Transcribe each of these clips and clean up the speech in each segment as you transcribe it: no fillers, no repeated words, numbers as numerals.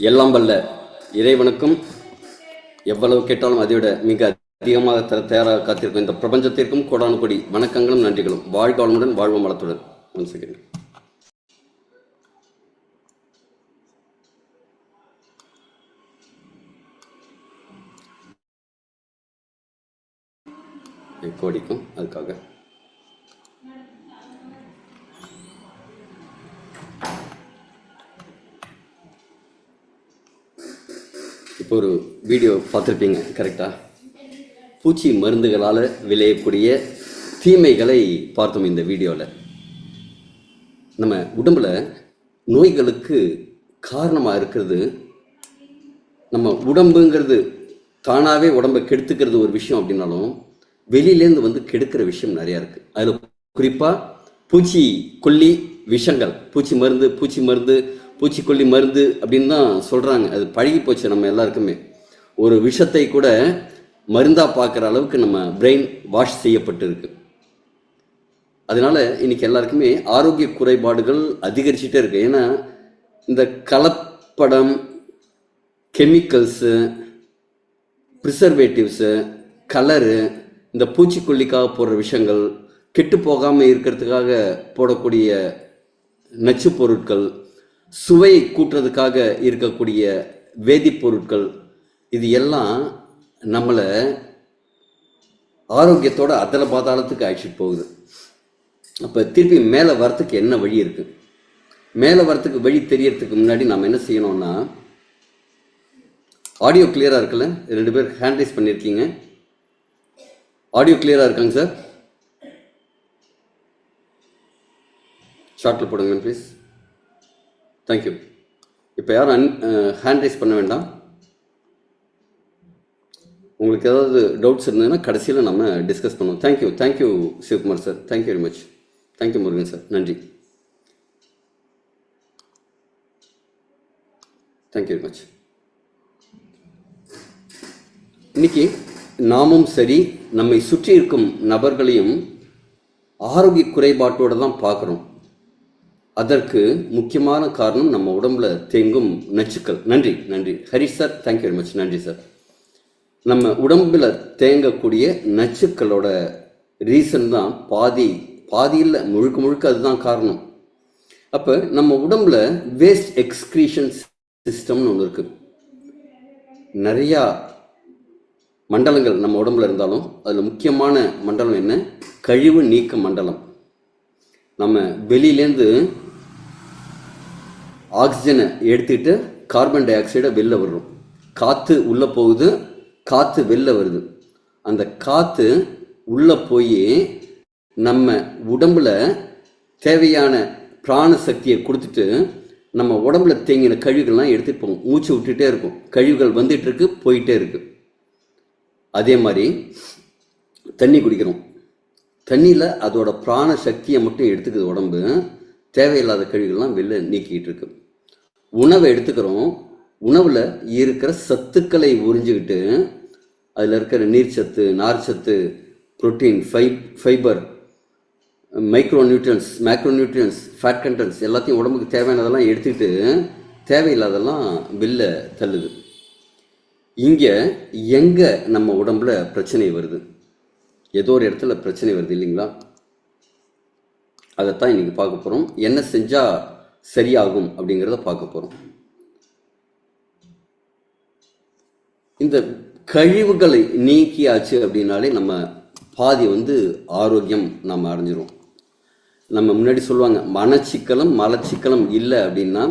எல்லாம் வல்ல இறைவனுக்கும் எவ்வளவு கேட்டாலும் அதை விட மிக அதிகமாக தர தயாராக காத்திருக்கும் இந்த பிரபஞ்சத்திற்கும் கோடானு கொடி வணக்கங்களும் நன்றிகளும். வாழ்க வளமுடன், வாழ்வோம் வளத்துடன். One second. கோடிக்கும் அதுக்காக இப்போ ஒரு வீடியோ பார்த்துருப்பீங்க, கரெக்டாக? பூச்சி மருந்துகளால் விளையக்கூடிய தீமைகளை பார்த்தோம் இந்த வீடியோவில். நம்ம உடம்புல நோய்களுக்கு காரணமாக இருக்கிறது, நம்ம உடம்புங்கிறது தானாகவே உடம்பை கெடுத்துக்கிறது ஒரு விஷயம் அப்படின்னாலும் வெளியிலேருந்து வந்து கெடுக்கிற விஷயம் நிறையா இருக்குது. அதில் குறிப்பாக பூச்சி கொல்லி விஷங்கள், பூச்சி மருந்து பூச்சிக்கொல்லி மருந்து அப்படின்னு தான் சொல்கிறாங்க. அது பழகி போச்சு நம்ம எல்லாருக்குமே. ஒரு விஷத்தை கூட மருந்தாக பார்க்குற அளவுக்கு நம்ம பிரெயின் வாஷ் செய்யப்பட்டு இருக்கு. அதனால இன்னைக்கு எல்லாருக்குமே ஆரோக்கிய குறைபாடுகள் அதிகரிச்சுட்டே இருக்கு. ஏன்னா இந்த கலப்படம், கெமிக்கல்ஸு, ப்ரிசர்வேட்டிவ்ஸு, கலரு, இந்த பூச்சிக்கொல்லிக்காக போடுற விஷயங்கள், கெட்டு போகாமல் இருக்கிறதுக்காக போடக்கூடிய நச்சு பொருட்கள், சுவையை கூட்டுறதுக்காக இருக்கக்கூடிய வேதிப்பொருட்கள், இது எல்லாம் நம்மளை ஆரோக்கியத்தோட அதல பாதாளத்துக்கு அழைச்சிட்டு போகுது. அப்போ திருப்பி மேலே வரத்துக்கு என்ன வழி இருக்கு? மேலே வரத்துக்கு வழி தெரியறதுக்கு முன்னாடி நம்ம என்ன செய்யணும்னா, ஆடியோ கிளியராக இருக்குல்ல? 2 பேர் ஹேண்ட் ரைஸ் பண்ணியிருக்கீங்க. ஆடியோ கிளியராக இருக்காங்க சார்? ஷார்ட்டில் போடுங்க ப்ளீஸ். தேங்க்யூ. இப்போ யாரும் ஹேண்ட் ரைஸ் பண்ண வேண்டாம். உங்களுக்கு ஏதாவது டவுட்ஸ் இருந்ததுன்னா கடைசியில் நம்ம டிஸ்கஸ் பண்ணுவோம். Thank you Sivakumar sir. Thank you very much. Thank you Murugan sir. நன்றி. Thank you very much. இன்னைக்கு நாமும் சரி, நம்மை சுற்றி இருக்கும் நபர்களையும் ஆரோக்கிய குறைபாட்டோடு தான் பார்க்குறோம். அதற்கு முக்கியமான காரணம் நம்ம உடம்புல தேங்கும் நச்சுக்கள். நன்றி Harish sir. Thank you very much. நன்றி சார். நம்ம உடம்புல தேங்கக்கூடிய நச்சுக்களோட ரீசன் தான் பாதியில் முழுக்க அதுதான் காரணம். அப்போ நம்ம உடம்புல வேஸ்ட் எக்ஸ்கிரீஷன் சிஸ்டம்னு ஒன்று இருக்கு. நிறையா மண்டலங்கள் நம்ம உடம்புல இருந்தாலும் அதில் முக்கியமான மண்டலம் என்ன? கழிவு நீக்க மண்டலம். நம்ம வெளியிலேருந்து ஆக்சிஜனை எடுத்துக்கிட்டு கார்பன் டை ஆக்சைடை வெளில விடுறோம். காற்று உள்ளே போகுது, காற்று வெளில வருது. அந்த காற்று உள்ளே போய் நம்ம உடம்புல தேவையான பிராண சக்தியை கொடுத்துட்டு நம்ம உடம்புல தேங்கின கழிவுகள்லாம் எடுத்துகிட்டு போகும். மூச்சு விட்டுட்டே இருக்கும், கழிவுகள் வந்துட்டு இருக்கு, போயிட்டே இருக்கு. அதே மாதிரி தண்ணி குடிக்கிறோம். தண்ணியில் அதோட பிராண சக்தியை மட்டும் எடுத்துக்குது உடம்பு. தேவையில்லாத கழிவுகள்லாம் வெளில நீக்கிட்டு இருக்கு. உணவை எடுத்துக்கிறோம். உணவில் இருக்கிற சத்துக்களை உறிஞ்சிக்கிட்டு அதில் இருக்கிற நீர்ச்சத்து, நார்ச்சத்து, protein, fibre, micro nutrients, macro nutrients, fat contents எல்லாத்தையும் உடம்புக்கு தேவையானதெல்லாம் எடுத்துக்கிட்டு தேவையில்லாதெல்லாம் வெளில தள்ளுது. இங்கே எங்கே நம்ம உடம்புல பிரச்சனை வருது? ஏதோ ஒரு இடத்துல பிரச்சனை வருது இல்லைங்களா? அதைத்தான் இன்னைக்கு பார்க்க போகிறோம். என்ன செஞ்சால் சரியாகும் அப்படிங்கிறத பார்க்க போகிறோம். இந்த கழிவுகளை நீக்கியாச்சு அப்படின்னாலே நம்ம பாதி ஆரோக்கியம் நம்ம அடைஞ்சிரும். நம்ம முன்னாடி சொல்லுவாங்க, மலச்சிக்கலம் இல்லை அப்படின்னா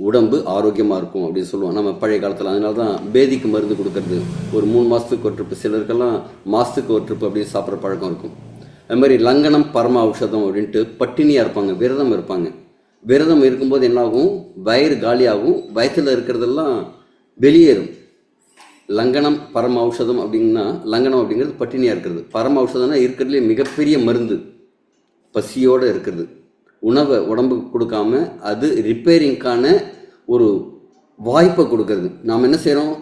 உடம்பு ஆரோக்கியமாக இருக்கும் அப்படின்னு சொல்லுவோம் நம்ம பழைய காலத்தில். அதனால தான் பேதிக்கு மருந்து கொடுக்கறது. ஒரு 3 மாதத்துக்கு ஒரு ட்ரிப்பு, சிலருக்கெல்லாம் மாதத்துக்கு ஒரு ட்ரிப்பு அப்படின்னு சாப்பிட்ற பழக்கம் இருக்கும். அது மாதிரி லங்கனம் பரம ஔஷதம் அப்படின்ட்டு பட்டினியாக இருப்பாங்க, விரதம் இருப்பாங்க. விரதம் இருக்கும்போது என்னாகும்? வயிறு காலியாகும், வயத்தில் இருக்கிறதெல்லாம் வெளியேறும். லங்கனம் பரம ஔஷதம் அப்படின்னா, லங்கனம் அப்படிங்கிறது பட்டினியாக இருக்கிறது. பரம ஔஷதம்னா இருக்கிறதுலே மிகப்பெரிய மருந்து, பசியோடு இருக்கிறது. உணவை உடம்புக்கு கொடுக்காம அது ரிப்பேரிங்கான ஒரு வாய்ப்பை கொடுக்கறது. நாம் என்ன செய்கிறோம்?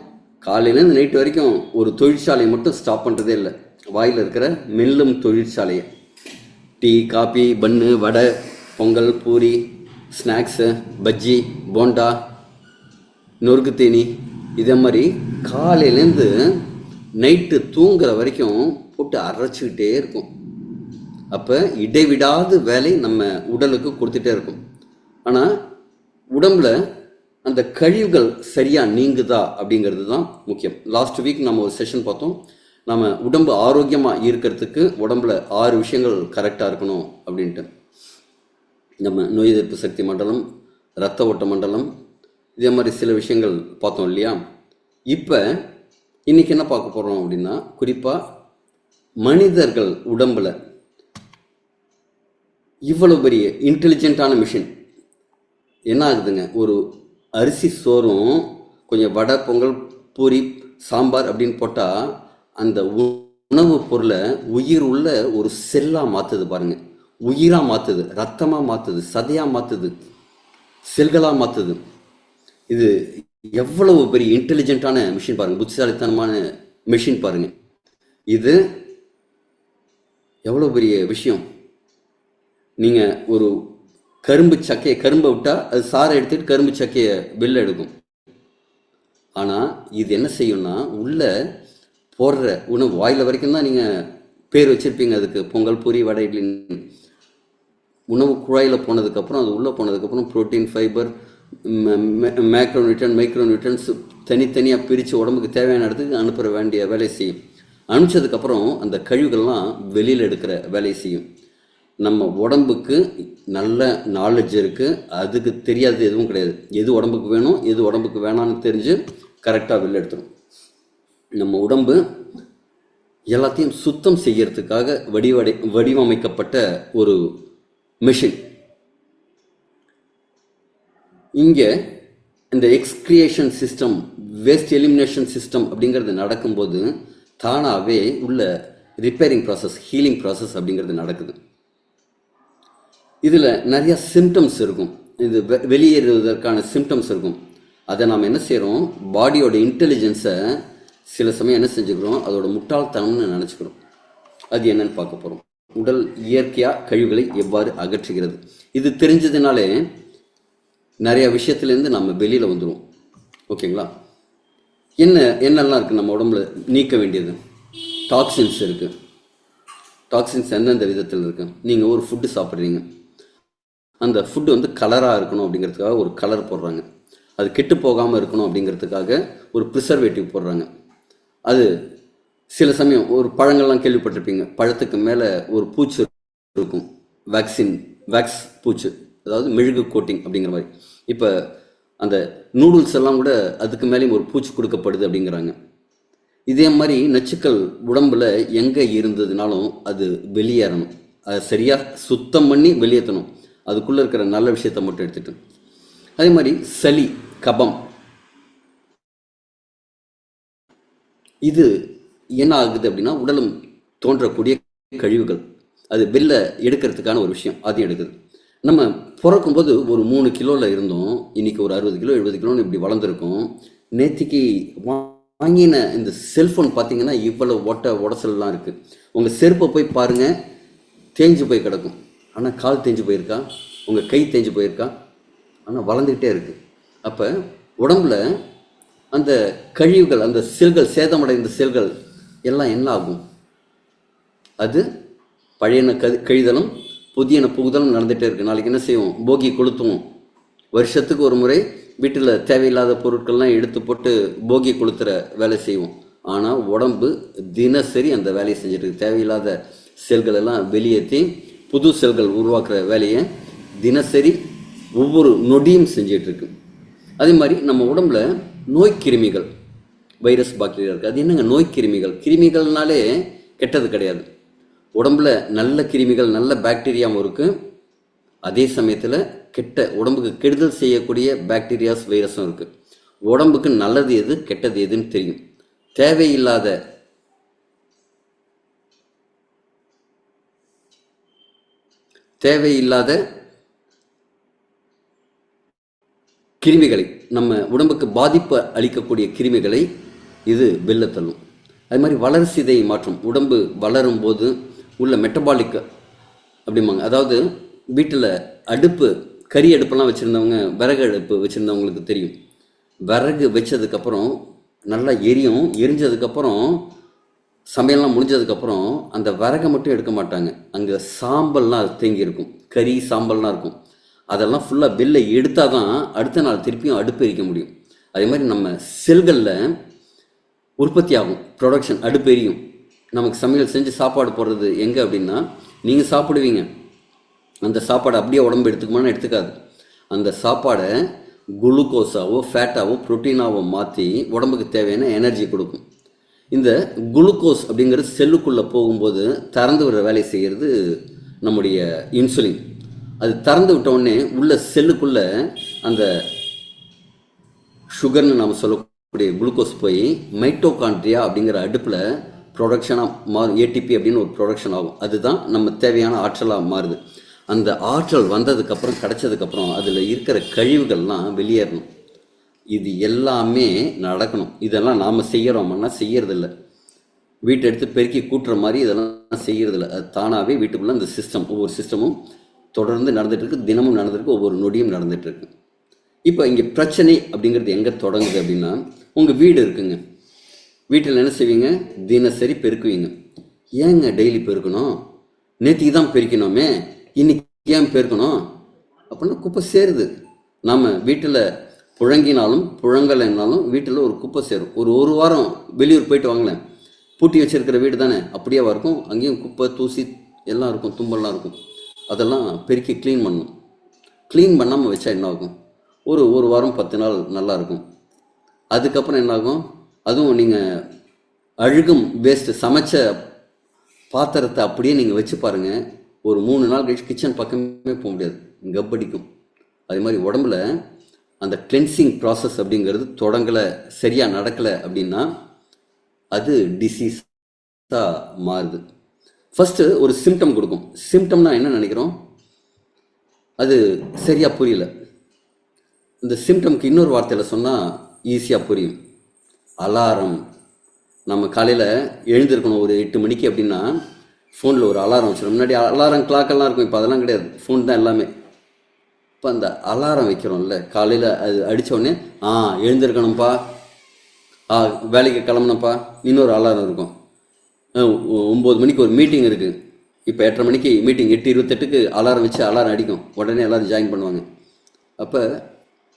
காலையிலேருந்து நைட்டு வரைக்கும் ஒரு தொழிற்சாலையை மட்டும் ஸ்டாப் பண்ணுறதே இல்லை. வாயில் இருக்கிற மெல்லும் தொழிற்சாலையை, டீ, காபி, பன்னு, வடை, பொங்கல், பூரி, ஸ்நாக்ஸு, பஜ்ஜி, போண்டா, நொறுக்கு தீனி, இதே மாதிரி காலையிலேருந்து நைட்டு தூங்குற வரைக்கும் போட்டு அரைச்சிக்கிட்டே இருக்கும். அப்போ இடைவிடாத வேலை நம்ம உடலுக்கு கொடுத்துட்டே இருக்கும். ஆனால் உடம்புல அந்த கழிவுகள் சரியாக நீங்குதா அப்படிங்கிறது தான் முக்கியம். லாஸ்ட் வீக் நம்ம ஒரு செஷன் பார்த்தோம். நம்ம உடம்பு ஆரோக்கியமாக இருக்கிறதுக்கு உடம்புல 6 விஷயங்கள் கரெக்டாக இருக்கணும் அப்படின்ட்டு. நம்ம நோய் எதிர்ப்பு சக்தி மண்டலம், இரத்த ஓட்ட மண்டலம், இதே மாதிரி சில விஷயங்கள் பார்த்தோம் இல்லையா. இப்போ இன்றைக்கி என்ன பார்க்க போகிறோம் அப்படின்னா, குறிப்பாக மனிதர்கள் உடம்புல இவ்வளோ பெரிய இன்டெலிஜென்ட்டான மிஷின் என்ன ஆகுதுங்க, ஒரு அரிசி சோறும் கொஞ்சம் வடை, பொங்கல், பூரி, சாம்பார் அப்படின்னு போட்டால் அந்த உணவுப் பொருளை உயிர் உள்ள ஒரு செல்லாக மாற்றுது பாருங்க. உயிராக மாற்றுது, ரத்தமாக மாற்றுது, சதையாக மாற்றுது, செல்களாக மாற்றுது. இது எவ்வளவு பெரிய இன்டெலிஜென்ட்டான மிஷின் பாருங்கள், புத்திசாலித்தனமான மிஷின் பாருங்கள். இது எவ்வளோ பெரிய விஷயம். நீங்கள் ஒரு கரும்பை விட்டால் அது சாரை எடுத்துகிட்டு கரும்பு சக்கையை வெளில எடுக்கும். ஆனால் இது என்ன செய்யும்னா, உள்ள போடுற உணவு வாயில் வரைக்கும் தான் நீங்கள் பேர் வச்சுருப்பீங்க அதுக்கு, பொங்கல், பூரி, வடை, இட்லின்னு. உணவு குழாயில் போனதுக்கப்புறம், அது உள்ளே போனதுக்கப்புறம் புரோட்டீன், ஃபைபர், மைக்ரோ நியூட்ரன்ஸ் தனித்தனியாக பிரித்து உடம்புக்கு தேவையான இடத்துக்கு அனுப்புகிற வேண்டிய வேலையை செய்யும். அனுப்பிச்சதுக்கப்புறம் அந்த கழிவுகள்லாம் வெளியில் எடுக்கிற வேலையை செய்யும். நம்ம உடம்புக்கு நல்ல நாலேஜ் இருக்குது, அதுக்கு தெரியாதது எதுவும் கிடையாது. எது உடம்புக்கு வேணும், எது உடம்புக்கு வேணான்னு தெரிஞ்சு கரெக்டாக வெளில எடுத்துடும். நம்ம உடம்பு எல்லாத்தையும் சுத்தம் செய்யறதுக்காக வடிவமைக்கப்பட்ட ஒரு மிஷின். இங்கே இந்த எக்ஸ்கிரியேஷன் சிஸ்டம், வேஸ்ட் எலிமினேஷன் சிஸ்டம் அப்படிங்கிறது நடக்கும்போது தானாகவே உள்ள ரிப்பேரிங் ப்ராசஸ், ஹீலிங் ப்ராசஸ் அப்படிங்கிறது நடக்குது. இதில் நிறையா சிம்டம்ஸ் இருக்கும், இது வெளியேறுவதற்கான சிம்டம்ஸ் இருக்கும். அதை நாம் என்ன செய்கிறோம், பாடியோட இன்டெலிஜென்ஸை சில சமயம் என்ன செஞ்சுக்கிறோம், அதோட முட்டாள்தனம்னு நினச்சிக்கிறோம். அது என்னன்னு பார்க்க போகிறோம். உடல் இயற்கையாக கழிவுகளை எவ்வாறு அகற்றுகிறது, இது தெரிஞ்சதுனாலே நிறைய விஷயத்துலேருந்து நம்ம வெளியில் வந்துடுவோம். ஓகேங்களா. என்னெல்லாம் இருக்குது நம்ம உடம்புல நீக்க வேண்டியது? டாக்ஸின்ஸ் இருக்குது. டாக்ஸின்ஸ் எந்தெந்த விதத்தில் இருக்குது? நீங்கள் ஒரு ஃபுட்டு சாப்பிட்றீங்க, அந்த ஃபுட்டு வந்து கலராக இருக்கணும் அப்படிங்கிறதுக்காக ஒரு கலர் போடுறாங்க. அது கெட்டு போகாமல் இருக்கணும் அப்படிங்கிறதுக்காக ஒரு ப்ரிசர்வேட்டிவ் போடுறாங்க. அது சில சமயம் ஒரு பழங்கள்லாம் கேள்விப்பட்டிருப்பீங்க, பழத்துக்கு மேலே ஒரு பூச்சி இருக்கும், வேக்ஸ் பூச்சு, அதாவது மெழுகு கோட்டிங் அப்படிங்கிற மாதிரி. இப்போ அந்த நூடுல்ஸ் எல்லாம் கூட அதுக்கு மேலேயும் ஒரு பூச்சி கொடுக்கப்படுது அப்படிங்கிறாங்க. இதே மாதிரி நச்சுக்கள் உடம்புல எங்கே இருந்ததுனாலும் அது வெளியேறணும், அதை சரியாக சுத்தம் பண்ணி வெளியேற்றணும், அதுக்குள்ளே இருக்கிற நல்ல விஷயத்தை மட்டும் எடுத்துட்டு. அதே மாதிரி சளி, கபம், இது என்ன ஆகுது அப்படின்னா, உடலும் தோன்றக்கூடிய கழிவுகள் அது வெளில எடுக்கிறதுக்கான ஒரு விஷயம், அதையும் எடுக்குது. நம்ம பிறக்கும்போது ஒரு 3 கிலோவில் இருந்தோம், இன்றைக்கி ஒரு 60 கிலோ 70 கிலோன்னு இப்படி வளர்ந்துருக்கோம். நேற்றுக்கு வாங்கின இந்த செல்ஃபோன் பார்த்தீங்கன்னா இவ்வளோ உடசல்லாம் இருக்குது. உங்கள் செருப்பை போய் பாருங்கள், தேஞ்சு போய் கிடக்கும். ஆனால் கால் தேஞ்சு போயிருக்கா, உங்கள் கை தேஞ்சு போயிருக்கா, ஆனால் வளர்ந்துக்கிட்டே இருக்குது. அப்போ உடம்புல அந்த கழிவுகள், அந்த செல்கள், சேதமடைந்த செல்கள் எல்லாம் என்ன ஆகும்? அது பழையன கழிதலும் புதியன புகுதலும் நடந்துகிட்டே இருக்குது. நாளைக்கு என்ன செய்வோம், போகி கொளுத்துவோம். வருஷத்துக்கு ஒரு முறை வீட்டில் தேவையில்லாத பொருட்கள்லாம் எடுத்து போட்டு போகி கொளுத்துற வேலை செய்வோம். ஆனால் உடம்பு தினசரி அந்த வேலையை செஞ்சுட்டு, தேவையில்லாத செல்கள் எல்லாம் வெளியேற்றி புது செல்கள் உருவாக்குற வேலையை தினசரி ஒவ்வொரு நொடியும் செஞ்சிட்ருக்கு. அதே மாதிரி நம்ம உடம்புல நோய்க்கிருமிகள், வைரஸ், பாக்டீரியா இருக்குது. அது என்னங்க நோய்க்கிருமிகள்? கிருமிகள்னாலே கெட்டது கிடையாது. உடம்புல நல்ல கிருமிகள், நல்ல பாக்டீரியாவும் இருக்குது. அதே சமயத்தில் கெட்ட, உடம்புக்கு கெடுதல் செய்யக்கூடிய பாக்டீரியாஸ், வைரஸும் இருக்குது. உடம்புக்கு நல்லது எது, கெட்டது எதுன்னு தெரியும். தேவையில்லாத கிருமிகளை, நம்ம உடம்புக்கு பாதிப்பு அளிக்கக்கூடிய கிருமிகளை இது வெளில தள்ளும். அது மாதிரி வளர்சிதையை மாற்றும். உடம்பு வளரும் போது உள்ள மெட்டபாலிக் அப்படிம்பாங்க. அதாவது வீட்டில் அடுப்பு, கறி அடுப்பெல்லாம் வச்சுருந்தவங்க, விறகு அடுப்பு வச்சுருந்தவங்களுக்கு தெரியும். விறகு வச்சதுக்கப்புறம் நல்லா எரியும். எரிஞ்சதுக்கப்புறம் சமையல்லாம் முடிஞ்சதுக்கப்புறம் அந்த விறகை மட்டும் எடுக்க மாட்டாங்க. அங்கே சாம்பல்லாம் தேங்கி இருக்கும், கறி சாம்பல்லாம் இருக்கும். அதெல்லாம் ஃபுல்லாக வெளில எடுத்தால் தான் அடுத்த நாள் திருப்பியும் அடுப்பு எரிக்க முடியும். அதே மாதிரி நம்ம செல்களில் உற்பத்தி ஆகும், ப்ரொடக்ஷன், அடுப்பு எரியும். நமக்கு சமையல் செஞ்சு சாப்பாடு போடுறது எங்கே அப்படின்னா, நீங்கள் சாப்பிடுவீங்க, அந்த சாப்பாடை அப்படியே உடம்பு எடுத்துக்குமான்னு எடுத்துக்காது. அந்த சாப்பாடை குளுக்கோஸாவோ ஃபேட்டாவோ ப்ரோட்டீனாவோ மாற்றி உடம்புக்கு தேவையான எனர்ஜி கொடுக்கும். இந்த குளுக்கோஸ் அப்படிங்கிறது செல்லுக்குள்ளே போகும்போது திறந்து விடுற வேலையை செய்கிறது நம்முடைய இன்சுலின். அது திறந்து விட்டோடனே உள்ள செல்லுக்குள்ளே அந்த சுகர்னு நம்ம சொல்லக்கூடிய குளுக்கோஸ் போய் மைட்டோகாண்ட்ரியா அப்படிங்கிற அடுப்பில் ப்ரொடக்ஷனாக மாறும். ஏடிபி அப்படின்னு ஒரு ப்ரொடக்ஷன் ஆகும். அதுதான் நம்ம தேவையான ஆற்றலாக மாறுது. அந்த ஆற்றல் வந்ததுக்கப்புறம், கிடச்சதுக்கப்புறம் அதில் இருக்கிற கழிவுகள்லாம் வெளியேறணும். இது எல்லாமே நடக்கணும். இதெல்லாம் நாம் செய்கிறோம்னா செய்யறதில்ல. வீட்டை எடுத்து பெருக்கி கூட்டுற மாதிரி இதெல்லாம் செய்யறதில்ல. அது தானாகவே வீட்டுக்குள்ளே அந்த சிஸ்டம், ஒவ்வொரு சிஸ்டமும் தொடர்ந்து நடந்துகிட்ருக்கு, தினமும் நடந்துருக்கு, ஒவ்வொரு நொடியும் நடந்துகிட்ருக்கு. இப்போ இங்கே பிரச்சனை அப்படிங்கிறது எங்கே தொடங்குது அப்படின்னா, உங்கள் வீடு இருக்குங்க. வீட்டில் என்ன செய்வீங்க? தினசரி பெருக்குவீங்க. ஏங்க டெய்லி பெருக்கணும்? நேற்றுக்கு தான் பெருக்கணுமே, இன்னைக்கு ஏன் பெருக்கணும்? அப்படின்னா குப்பை சேருது. நாம் வீட்டில் புழங்கினாலும் புழங்கலைனாலும் வீட்டில் ஒரு குப்பை சேரும். ஒரு வாரம் வெளியூர் போயிட்டு வாங்களேன், பூட்டி வச்சிருக்கிற வீடு தானே, அப்படியே இருக்கும். அங்கேயும் குப்பை தூசி எல்லாம் இருக்கும், தும்பல்லாம் இருக்கும். அதெல்லாம் பெருக்கி க்ளீன் பண்ணணும். க்ளீன் பண்ணாமல் வச்சா என்ன ஆகும்? ஒரு வாரம் 10 நாள் நல்லா இருக்கும். அதுக்கப்புறம் என்னாகும்? அதுவும் நீங்கள் அழுகும் வேஸ்ட்டு, சமைச்ச பாத்திரத்தை அப்படியே நீங்கள் வச்சு பாருங்கள், ஒரு 3 நாள் கழிச்சு கிச்சன் பக்கமே போக முடியாது, கப்படிக்கும். அதே மாதிரி உடம்புல அந்த கிளென்சிங் ப்ராசஸ் அப்படிங்கிறது தொடங்கலை, சரியாக நடக்கலை அப்படின்னா அது டிசீஸாக மாறுது. ஃபஸ்ட்டு ஒரு சிம்டம் கொடுக்கும். சிம்டம்னா என்ன நினைக்கிறோம்? அது சரியாக புரியல. இந்த சிம்டம்க்கு இன்னொரு வார்த்தையில் சொன்னால் ஈஸியாக புரியும். அலாரம். நம்ம காலையில் எழுந்திருக்கணும் ஒரு 8 மணிக்கு அப்படின்னா ஃபோனில் ஒரு அலாரம் வச்சிடும். முன்னாடி அலாரம் கிளாக்கெல்லாம் இருக்கும், இப்போ அதெல்லாம் கிடையாது, ஃபோன் தான் எல்லாமே. இப்போ அந்த அலாரம் வைக்கிறோம்ல காலையில், அது அடித்தோடனே எழுந்திருக்கணும்ப்பா, வேலைக்கு கிளம்பணும்ப்பா, இன்னொரு அலாரம் இருக்கும். 9 மணிக்கு ஒரு மீட்டிங் இருக்குது, இப்போ 8:30 மணிக்கு மீட்டிங், 8:28க்கு அலாரம் வச்சு அலாரம் அடிக்கும், உடனே எல்லோரும் ஜாயின் பண்ணுவாங்க. அப்போ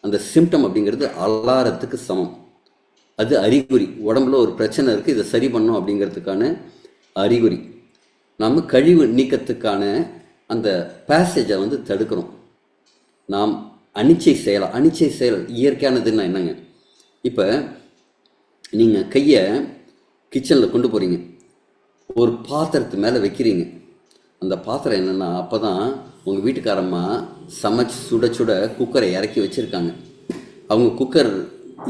அந்த சிம்டம் அப்படிங்கிறது அலாரத்துக்கு சமம். அது அறிகுறி. உடம்புல ஒரு பிரச்சனை இருக்குது, இதை சரி பண்ணணும் அப்படிங்கிறதுக்கான அறிகுறி. நாம் கழிவு நீக்கத்துக்கான அந்த பேசேஜை தடுக்கிறோம். நாம் அனிச்சை செயல் இயற்கையானதுன்னா என்னங்க? இப்போ நீங்கள் கையை கிச்சனில் கொண்டு போகிறீங்க, ஒரு பாத்திரத்து மேலே வைக்கிறீங்க. அந்த பாத்திரம் என்னென்னா, அப்போ தான் உங்கள் வீட்டுக்காரம்மா சமைச்சு சுட சுட குக்கரை இறக்கி வச்சுருக்காங்க. அவங்க குக்கர்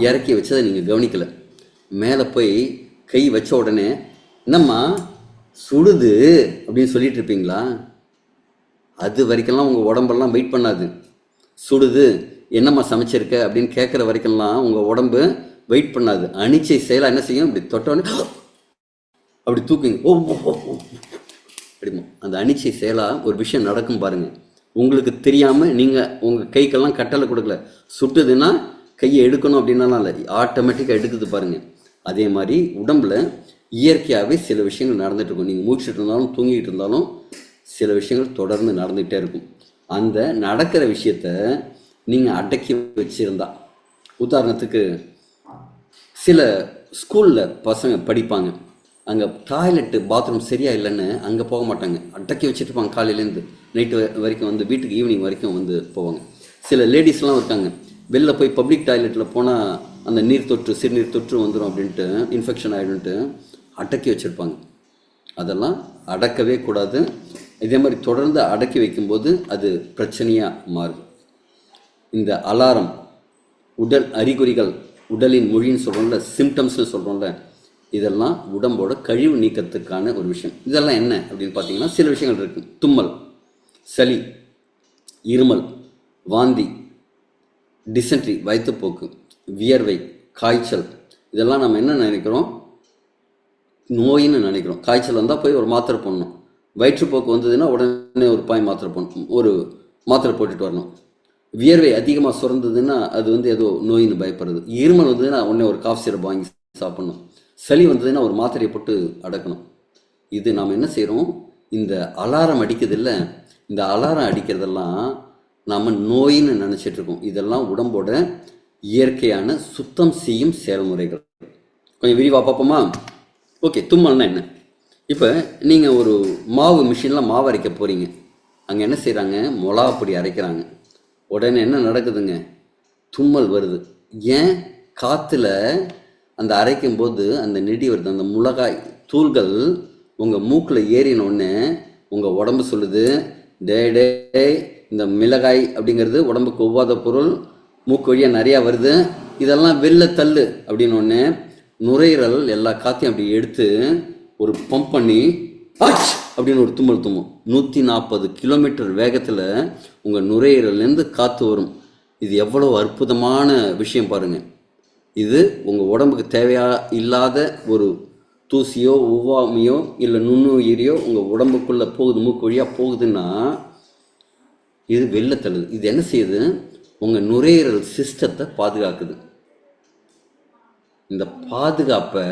இறக்கி வச்சதை நீங்கள் கவனிக்கலை. மேலே போய் கை வச்ச உடனே என்னம்மா சுடுது அப்படின்னு சொல்லிட்டு இருப்பீங்களா? அது வரைக்கெல்லாம் உங்கள் உடம்பெல்லாம் வெயிட் பண்ணாது. சுடுது, என்னம்மா சமைச்சிருக்க அப்படின்னு கேட்குற வரைக்கெல்லாம் உங்கள் உடம்பு வெயிட் பண்ணாது. அனிச்சை செயலாக என்ன செய்யும்? இப்படி தொட்டோடனே அப்படி தூக்குங்க, அப்படிமா. அந்த அனிச்சை செயலாக ஒரு விஷயம் நடக்கும் பாருங்கள். உங்களுக்கு தெரியாமல் நீங்கள் உங்கள் கைக்கெல்லாம் கட்டளை கொடுக்கல. சுட்டுதுன்னா கையை எடுக்கணும் அப்படின்னாலாம் இல்லை, ஆட்டோமேட்டிக்காக எடுக்குது பாருங்கள். அதே மாதிரி உடம்புல இயற்கையாகவே சில விஷயங்கள் நடந்துகிட்டு இருக்கும். நீங்கள் மூச்சுட்டு இருந்தாலும் தூங்கிட்டு இருந்தாலும் சில விஷயங்கள் தொடர்ந்து நடந்துகிட்டே இருக்கும். அந்த நடக்கிற விஷயத்த நீங்கள் அடக்கி வச்சுருந்தா, உதாரணத்துக்கு சில ஸ்கூலில் பசங்க படிப்பாங்க, அங்கே டாய்லெட்டு பாத்ரூம் சரியாக இல்லைன்னு அங்கே போக மாட்டாங்க, அடக்கி வச்சுருப்பாங்க. காலையிலேருந்து நைட்டு வரைக்கும் வீட்டுக்கு ஈவினிங் வரைக்கும் போவாங்க. சில லேடிஸ்லாம் இருக்காங்க, வெளில போய் பப்ளிக் டாய்லெட்டில் போனால் அந்த நீர் தொற்று, சிறுநீர் தொற்று வந்துடும் அப்படின்ட்டு, இன்ஃபெக்ஷன் ஆகிடும்ட்டு அடக்கி வச்சுருப்பாங்க. அதெல்லாம் அடக்கவே கூடாது. இதே மாதிரி தொடர்ந்து அடக்கி வைக்கும்போது அது பிரச்சனையாக மாறும். இந்த அலாரம், உடல் அறிகுறிகள், உடலின் மொழின்னு சொல்கிறோம்ல, சிம்டம்ஸ்னு சொல்கிறோம்ல, இதெல்லாம் உடம்போட கழிவு நீக்கத்துக்கான ஒரு விஷயம். இதெல்லாம் என்ன அப்படின்னு பார்த்தீங்கன்னா, சில விஷயங்கள் இருக்குது. தும்மல், சளி, இருமல், வாந்தி, டிசென்ட்ரி வயிற்றுப்போக்கு, வியர்வை, காய்ச்சல், இதெல்லாம் நம்ம என்ன நினைக்கிறோம்? நோயின்னு நினைக்கிறோம். காய்ச்சல் வந்தால் போய் ஒரு மாத்திரை போடணும், வயிற்றுப்போக்கு வந்ததுன்னா உடனே ஒரு மாத்திரை போடணும், ஒரு மாத்திரை போட்டுட்டு வரணும். வியர்வை அதிகமாக சுரந்ததுன்னா அது வந்து ஏதோ நோயின்னு பயப்படுறது. இருமல் வந்ததுன்னா உடனே ஒரு காஃப் சிரப் வாங்கி சாப்பிடணும். சளி வந்ததுன்னா ஒரு மாத்திரையை போட்டு அடக்கணும். இது நாம் என்ன செய்கிறோம், இந்த அலாரம் அடிக்கிறது இல்லை, இந்த அலாரம் அடிக்கிறதெல்லாம் நாம் நோயின்னு நினச்சிட்ருக்கோம். இதெல்லாம் உடம்போட இயற்கையான சுத்தம் செய்யும் செயல்முறைகள். கொஞ்சம் விரிவாக பார்ப்போமா? ஓகே, தும்மல்னா என்ன? இப்போ நீங்கள் ஒரு மாவு மிஷினில் மாவு அரைக்க போகிறீங்க. அங்கே என்ன செய்கிறாங்க, மிளகாப்பொடி அரைக்கிறாங்க. உடனே என்ன நடக்குதுங்க, தும்மல் வருது. ஏன்? காற்றுல அந்த அரைக்கும் போது அந்த நெடி வருது. அந்த மிளகாய் தூள்கள் உங்கள் மூக்கில் ஏறினோடனே உங்கள் உடம்பு சொல்லுது, டே டே இந்த மிளகாய் அப்படிங்கிறது உடம்புக்கு ஒவ்வாத பொருள், மூக்கு வழியாக நிறையா வருது, இதெல்லாம் வெளில தள்ளு அப்படின்னோடனே நுரையீரல் எல்லா காற்றையும் அப்படி எடுத்து ஒரு பம்ப் பண்ணி ஆச் அப்படின்னு ஒரு தும்மல் தும்மும். 140 கிலோமீட்டர் வேகத்தில் உங்கள் நுரையீரல்லேருந்து காற்று வரும். இது எவ்வளோ அற்புதமான விஷயம் பாருங்கள். இது உங்கள் உடம்புக்கு தேவையா இல்லாத ஒரு தூசியோ ஒவ்வாமையோ இல்லை நுண்ணுயிரியோ உங்கள் உடம்புக்குள்ளே போகுது, மூக்கு வழியாக போகுதுன்னா இது வெளில தள்ளுது. இது என்ன செய்யுது, உங்கள் நுரையீரல் சிஸ்டத்தை பாதுகாக்குது. இந்த பாதுகாப்பை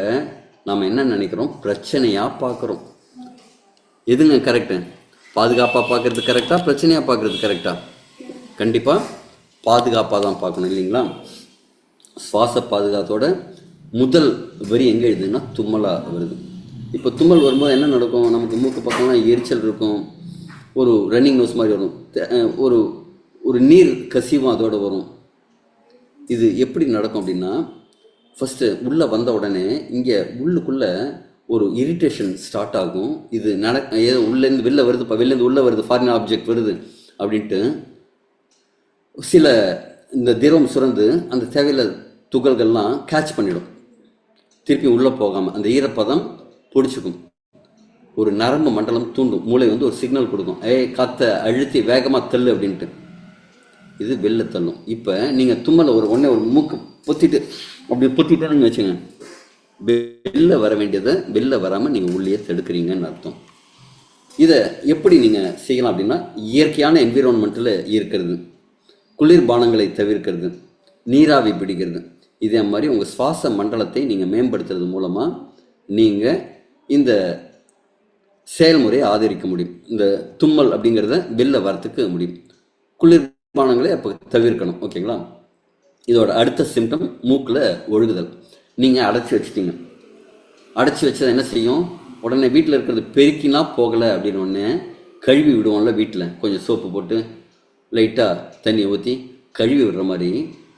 நாம் என்ன நினைக்கிறோம், பிரச்சனையாக பார்க்குறோம். எதுங்க கரெக்டு? பாதுகாப்பாக பார்க்குறது கரெக்டாக, பிரச்சனையாக பார்க்குறது கரெக்டாக? கண்டிப்பாக பாதுகாப்பாக தான் பார்க்கணும், இல்லைங்களா? சுவாச பாதுகாத்தோட முதல் வரி எங்கே எழுதுன்னா தும்மலாக வருது. இப்போ தும்மல் வரும்போது என்ன நடக்கும், நமக்கு மூக்கு பக்கம்லாம் எரிச்சல் இருக்கும், ஒரு ரன்னிங் நோஸ் மாதிரி வரும், ஒரு ஒரு நீர் கசிவும் அதோடு வரும். இது எப்படி நடக்கும் அப்படின்னா, ஃபஸ்ட்டு உள்ளே வந்த உடனே இங்கே உள்ளுக்குள்ளே ஒரு இரிட்டேஷன் ஸ்டார்ட் ஆகும். இது ஏதோ உள்ளேருந்து வெளில வருது, வெளிலேருந்து உள்ளே வருது, ஃபாரின் ஆப்ஜெக்ட் வருது அப்படின்ட்டு சில இந்த திரவம் சுரந்து அந்த தேவையில்ல துகள்கள்லாம் கேட்ச் பண்ணிடும். திருப்பி உள்ளே போகாமல் அந்த ஈரப்பதம் பிடிச்சிக்கும். ஒரு நரம்பு மண்டலம் தூண்டும், மூளை வந்து ஒரு சிக்னல் கொடுக்கும், காற்றை அழுத்தி வேகமாக தள்ளு அப்படின்ட்டு. இது வெளில தள்ளும். இப்போ நீங்கள் தும்மலை ஒன்றே ஒரு மூக்கு பொத்திட்டு அப்படி பொத்திட்டான்னு வச்சுங்க, வெளில வர வேண்டியதை வெளில வராமல் நீங்கள் உள்ளே தடுக்கிறீங்கன்னு அர்த்தம். இதை எப்படி நீங்கள் செய்யலாம் அப்படின்னா, இயற்கையான என்விரான்மெண்ட்டில் இருக்கிறது, குளிர்பானங்களை தவிர்க்கிறது, நீராவி பிடிக்கிறது, இதே மாதிரி உங்கள் சுவாச மண்டலத்தை நீங்கள் மேம்படுத்துறது மூலமாக நீங்கள் இந்த செயல்முறையை ஆதரிக்க முடியும். இந்த தும்மல் அப்படிங்கிறத வெளில வரத்துக்கு முடியும். குளிர்பானங்களை அப்போ தவிர்க்கணும். ஓகேங்களா? இதோட அடுத்த சிம்டம் மூக்கில் ஒழுகுதல். நீங்கள் அடைச்சி வச்சுட்டீங்க, அடைச்சி வச்சதை என்ன செய்யும், உடனே வீட்டில் இருக்கிறது பெருக்கினா போகலை அப்படின்னு ஒன்று கழுவி விடுவோம்ல. வீட்டில் கொஞ்சம் சோப்பு போட்டு லைட்டாக தண்ணியை ஊற்றி கழுவி விடுற மாதிரி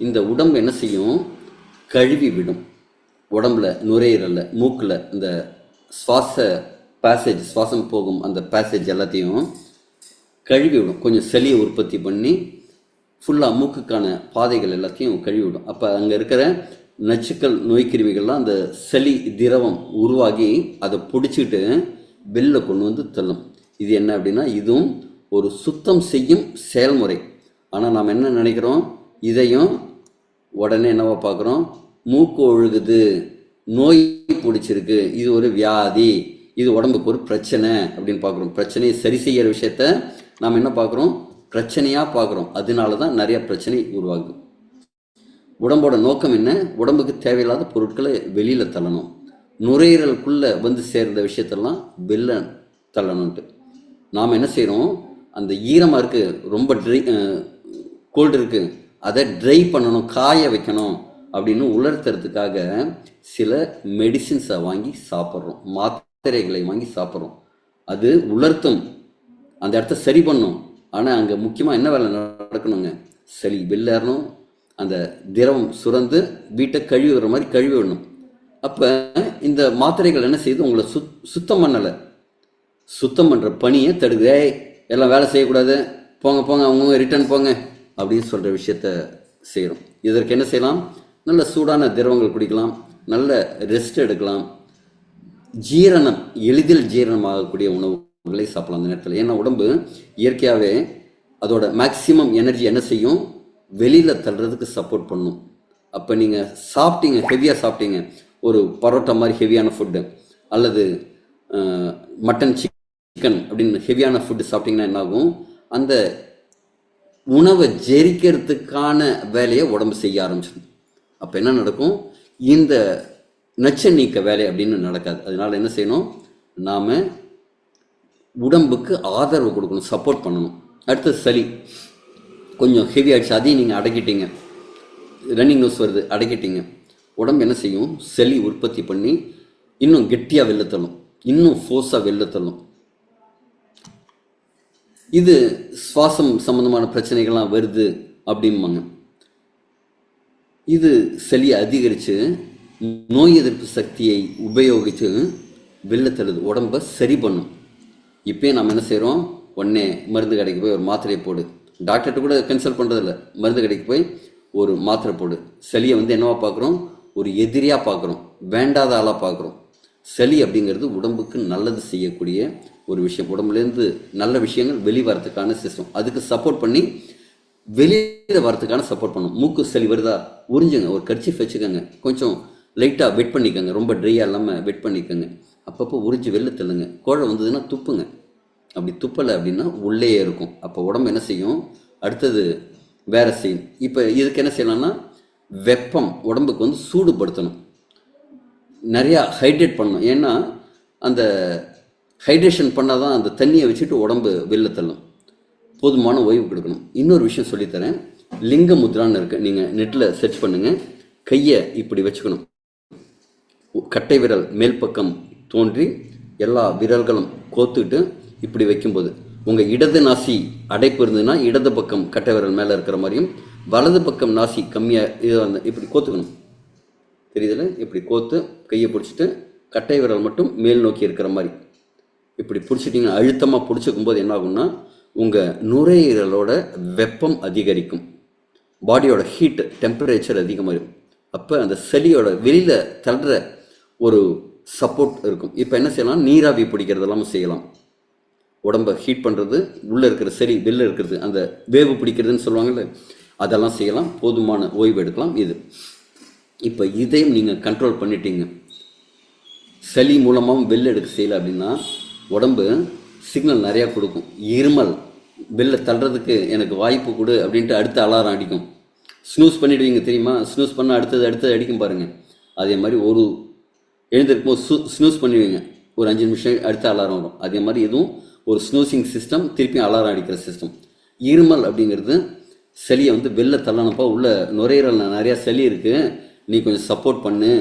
இந்த உடம்பு என்ன செய்யும், கழுவி விடும். உடம்புல நுரையீரலில் மூக்கில் இந்த சுவாச பேசேஜ், சுவாசம் போகும் அந்த பேசேஜ் எல்லாத்தையும் கழுவி விடும். கொஞ்சம் சளியை உற்பத்தி பண்ணி ஃபுல்லாக மூக்குக்கான பாதைகள் எல்லாத்தையும் கழுவி விடும். அப்போ அங்கே இருக்கிற நச்சுக்கள், நோய்க்கிருமிகள்லாம் அந்த சளி திரவம் உருவாகி அதை பிடிச்சிட்டு வெளில கொண்டு வந்து தள்ளும். இது என்ன அப்படின்னா, இதுவும் ஒரு சுத்தம் செய்யும் செயல்முறை. ஆனால் நாம் என்ன நினைக்கிறோம், இதையும் உடனே என்னவா பார்க்குறோம், மூக்கு ஒழுகுது, நோய் பிடிச்சிருக்கு, இது ஒரு வியாதி, இது உடம்புக்கு ஒரு பிரச்சனை அப்படின்னு பார்க்குறோம். பிரச்சனையை சரி செய்கிற விஷயத்த நாம் என்ன பார்க்குறோம், பிரச்சனையாக பார்க்குறோம். அதனால தான் நிறைய பிரச்சனை உருவாகுது. உடம்போட நோக்கம் என்ன, உடம்புக்கு தேவையில்லாத பொருட்களை வெளியில் தள்ளணும், நுரையீரலுக்குள்ளே வந்து சேர்ந்த விஷயத்தெல்லாம் வெளில தள்ளணுன்ட்டு. நாம் என்ன செய்கிறோம், அந்த ஈரமாக இருக்குது, ரொம்ப கோல்டு இருக்குது, அதை ட்ரை பண்ணணும், காய வைக்கணும் அப்படின்னு உலர்த்துறதுக்காக சில மெடிசின்ஸை வாங்கி சாப்பிட்றோம், மாத்திரைகளை வாங்கி சாப்பிட்றோம். அது உலர்த்தும், அந்த இடத்த சரி பண்ணும். ஆனால் அங்கே முக்கியமாக என்ன வேலை நடக்கணுங்க, சளி வெளியேறணும், அந்த திரவம் சுரந்து வீட்டை கழுவி விடுற மாதிரி கழுவி விடணும். அப்போ இந்த மாத்திரைகள் என்ன செய்யுது, உங்களை சுத்தம் பண்ணலை, சுத்தம் பண்ணுற பணியை தடுக்குது. எல்லாம் வேலை செய்யக்கூடாது, போங்க போங்க அவங்கவுங்க ரிட்டர்ன் போங்க அப்படின்னு சொல்கிற விஷயத்த செய்கிறோம். இதற்கு என்ன செய்யலாம், நல்ல சூடான திரவங்கள் குடிக்கலாம், நல்ல ரெஸ்ட் எடுக்கலாம், ஜீரணம் எளிதில் ஜீரணமாகக்கூடிய உணவுகளை சாப்பிடலாம் அந்த நேரத்தில். ஏன்னா உடம்பு இயற்கையாகவே அதோட மேக்சிமம் எனர்ஜி என்ன செய்யும், வெளியில் தள்ளுறதுக்கு சப்போர்ட் பண்ணும். அப்போ நீங்கள் சாப்பிட்டீங்க, ஹெவியாக சாப்பிட்டீங்க, ஒரு பரோட்டா மாதிரி ஹெவியான ஃபுட்டு அல்லது மட்டன் சிக்கன் அப்படின்னு ஹெவியான ஃபுட்டு சாப்பிட்டிங்கன்னா என்னாகும், அந்த உணவை ஜெரிக்கிறதுக்கான வேலையை உடம்பு செய்ய ஆரம்பிச்சிடும். அப்போ என்ன நடக்கும்? இந்த நச்சை நீக்க வேலை அப்படின்னு நடக்காது. அதனால என்ன செய்யணும்? நாம் உடம்புக்கு ஆதரவு கொடுக்கணும், சப்போர்ட் பண்ணணும். அடுத்தது சளி கொஞ்சம் ஹெவி ஆகிடுச்சு, அதையும் நீங்கள் அடக்கிட்டீங்க. ரன்னிங் நோஸ் வருது, அடக்கிட்டீங்க. உடம்பு என்ன செய்யும்? சளி உற்பத்தி பண்ணி இன்னும் கெட்டியாக வெளில தள்ளும், இன்னும் ஃபோர்ஸாக வெளில தள்ளும். இது சுவாசம் சம்பந்தமான பிரச்சனைகள்லாம் வருது அப்படிம்பாங்க. இது சளியை அதிகரித்து நோய் எதிர்ப்பு சக்தியை உபயோகித்து வெளில தள்ளுது, உடம்பை சரி பண்ணும். இப்போயே நம்ம என்ன செய்கிறோம்? உடனே மருந்து கடைக்கு போய் ஒரு மாத்திரையை போடு. டாக்டர்கிட்ட கூட கன்சல்ட் பண்ணுறதில்ல, மருந்து கடைக்கு போய் ஒரு மாத்திரை போடு. சளியை என்னவா பார்க்குறோம்? ஒரு எதிரியாக பார்க்குறோம், வேண்டாத ஆளாக பார்க்குறோம். சளி அப்படிங்கிறது உடம்புக்கு நல்லது செய்யக்கூடிய ஒரு விஷயம். உடம்புலேருந்து நல்ல விஷயங்கள் வெளிவரத்துக்கான சிஸ்டம், அதுக்கு சப்போர்ட் பண்ணி வெளியில் வரத்துக்கான சப்போர்ட் பண்ணும். மூக்கு சளி வருதா? உறிஞ்சுங்க, ஒரு கர்ச்சீஃப் வச்சுக்கோங்க, கொஞ்சம் லைட்டாக வெட் பண்ணிக்கோங்க, ரொம்ப ட்ரையாக இல்லாமல் வெட் பண்ணிக்கோங்க. அப்பப்போ உறிஞ்சி வெளில தள்ளுங்க. கோழை வந்ததுன்னா துப்புங்க. அப்படி துப்பலை அப்படின்னா உள்ளே இருக்கும். அப்போ உடம்பு என்ன செய்யும்? அடுத்தது வேற செய்யும். இப்போ இதுக்கு என்ன செய்யலாம்னா, வெப்பம் உடம்புக்கு சூடுபடுத்தணும், நிறையா ஹைட்ரேட் பண்ணணும். ஏன்னா அந்த ஹைட்ரேஷன் பண்ணால் தான் அந்த தண்ணியை வச்சுட்டு உடம்பு வெளில தள்ளும். போதுமான ஓய்வு கொடுக்கணும். இன்னொரு விஷயம் சொல்லித்தரேன், லிங்க முத்ரான்னு இருக்குது, நீங்கள் நெட்டில் சர்ச் பண்ணுங்கள். கையை இப்படி வச்சுக்கணும், கட்டை விரல் மேல் பக்கம் தோன்றி எல்லா விரல்களும் கோத்துக்கிட்டு இப்படி வைக்கும்போது உங்கள் இடது நாசி அடைப்பு இருந்ததுன்னா இடது பக்கம் கட்டை விரல் மேலே இருக்கிற மாதிரியும், வலது பக்கம் நாசி கம்மியாக இது இப்படி கோத்துக்கணும். தெரியுதுல? இப்படி கோத்து கையை பிடிச்சிட்டு கட்டை விரல் மட்டும் மேல் நோக்கி இருக்கிற மாதிரி இப்படி பிடிச்சிட்டிங்கன்னா, அழுத்தமாக பிடிச்சிக்கும் போது என்ன ஆகும்னா, உங்கள் நுரையீரலோட வெப்பம் அதிகரிக்கும், பாடியோட ஹீட் டெம்பரேச்சர் அதிகமாகும். அப்போ அந்த சளியோட வெளியில் தள்ளுற ஒரு சப்போர்ட் இருக்கும். இப்போ என்ன செய்யலாம்? நீராவி பிடிக்கிறது எல்லாமே செய்யலாம். உடம்பை ஹீட் பண்ணுறது, உள்ளே இருக்கிற சளி வெளில இருக்கிறது, அந்த வேவு பிடிக்கிறதுன்னு சொல்லுவாங்கல்ல, அதெல்லாம் செய்யலாம். போதுமான ஓய்வு எடுக்கலாம். இது இப்போ இதையும் நீங்கள் கண்ட்ரோல் பண்ணிட்டீங்க. சளி மூலமாகவும் வெளில எடுக்க செய்யலை அப்படின்னா உடம்பு சிக்னல் நிறையா கொடுக்கும். இருமல் வெளில தள்ளுறதுக்கு எனக்கு வாய்ப்பு கொடு அப்படின்ட்டு அடுத்த அலாரம் அடிக்கும். ஸ்னூஸ் பண்ணிவிடுவீங்க தெரியுமா? ஸ்னூஸ் பண்ண அடுத்தது அடிக்கும் பாருங்கள். அதே மாதிரி ஒரு எழுந்திருக்கும் போது ஸ்னூஸ் பண்ணுவீங்க, ஒரு 5 நிமிஷம் அடுத்த அலாரம் வரும். அதே மாதிரி இதுவும் ஒரு ஸ்னூசிங் சிஸ்டம், திருப்பி அலாரம் அடிக்கிற சிஸ்டம். இருமல் அப்படிங்கிறது சளியை வெளில தள்ளனப்பா, உள்ள நுரையீரல் நிறையா சளி இருக்குது, நீ கொஞ்சம் சப்போர்ட் பண்ணு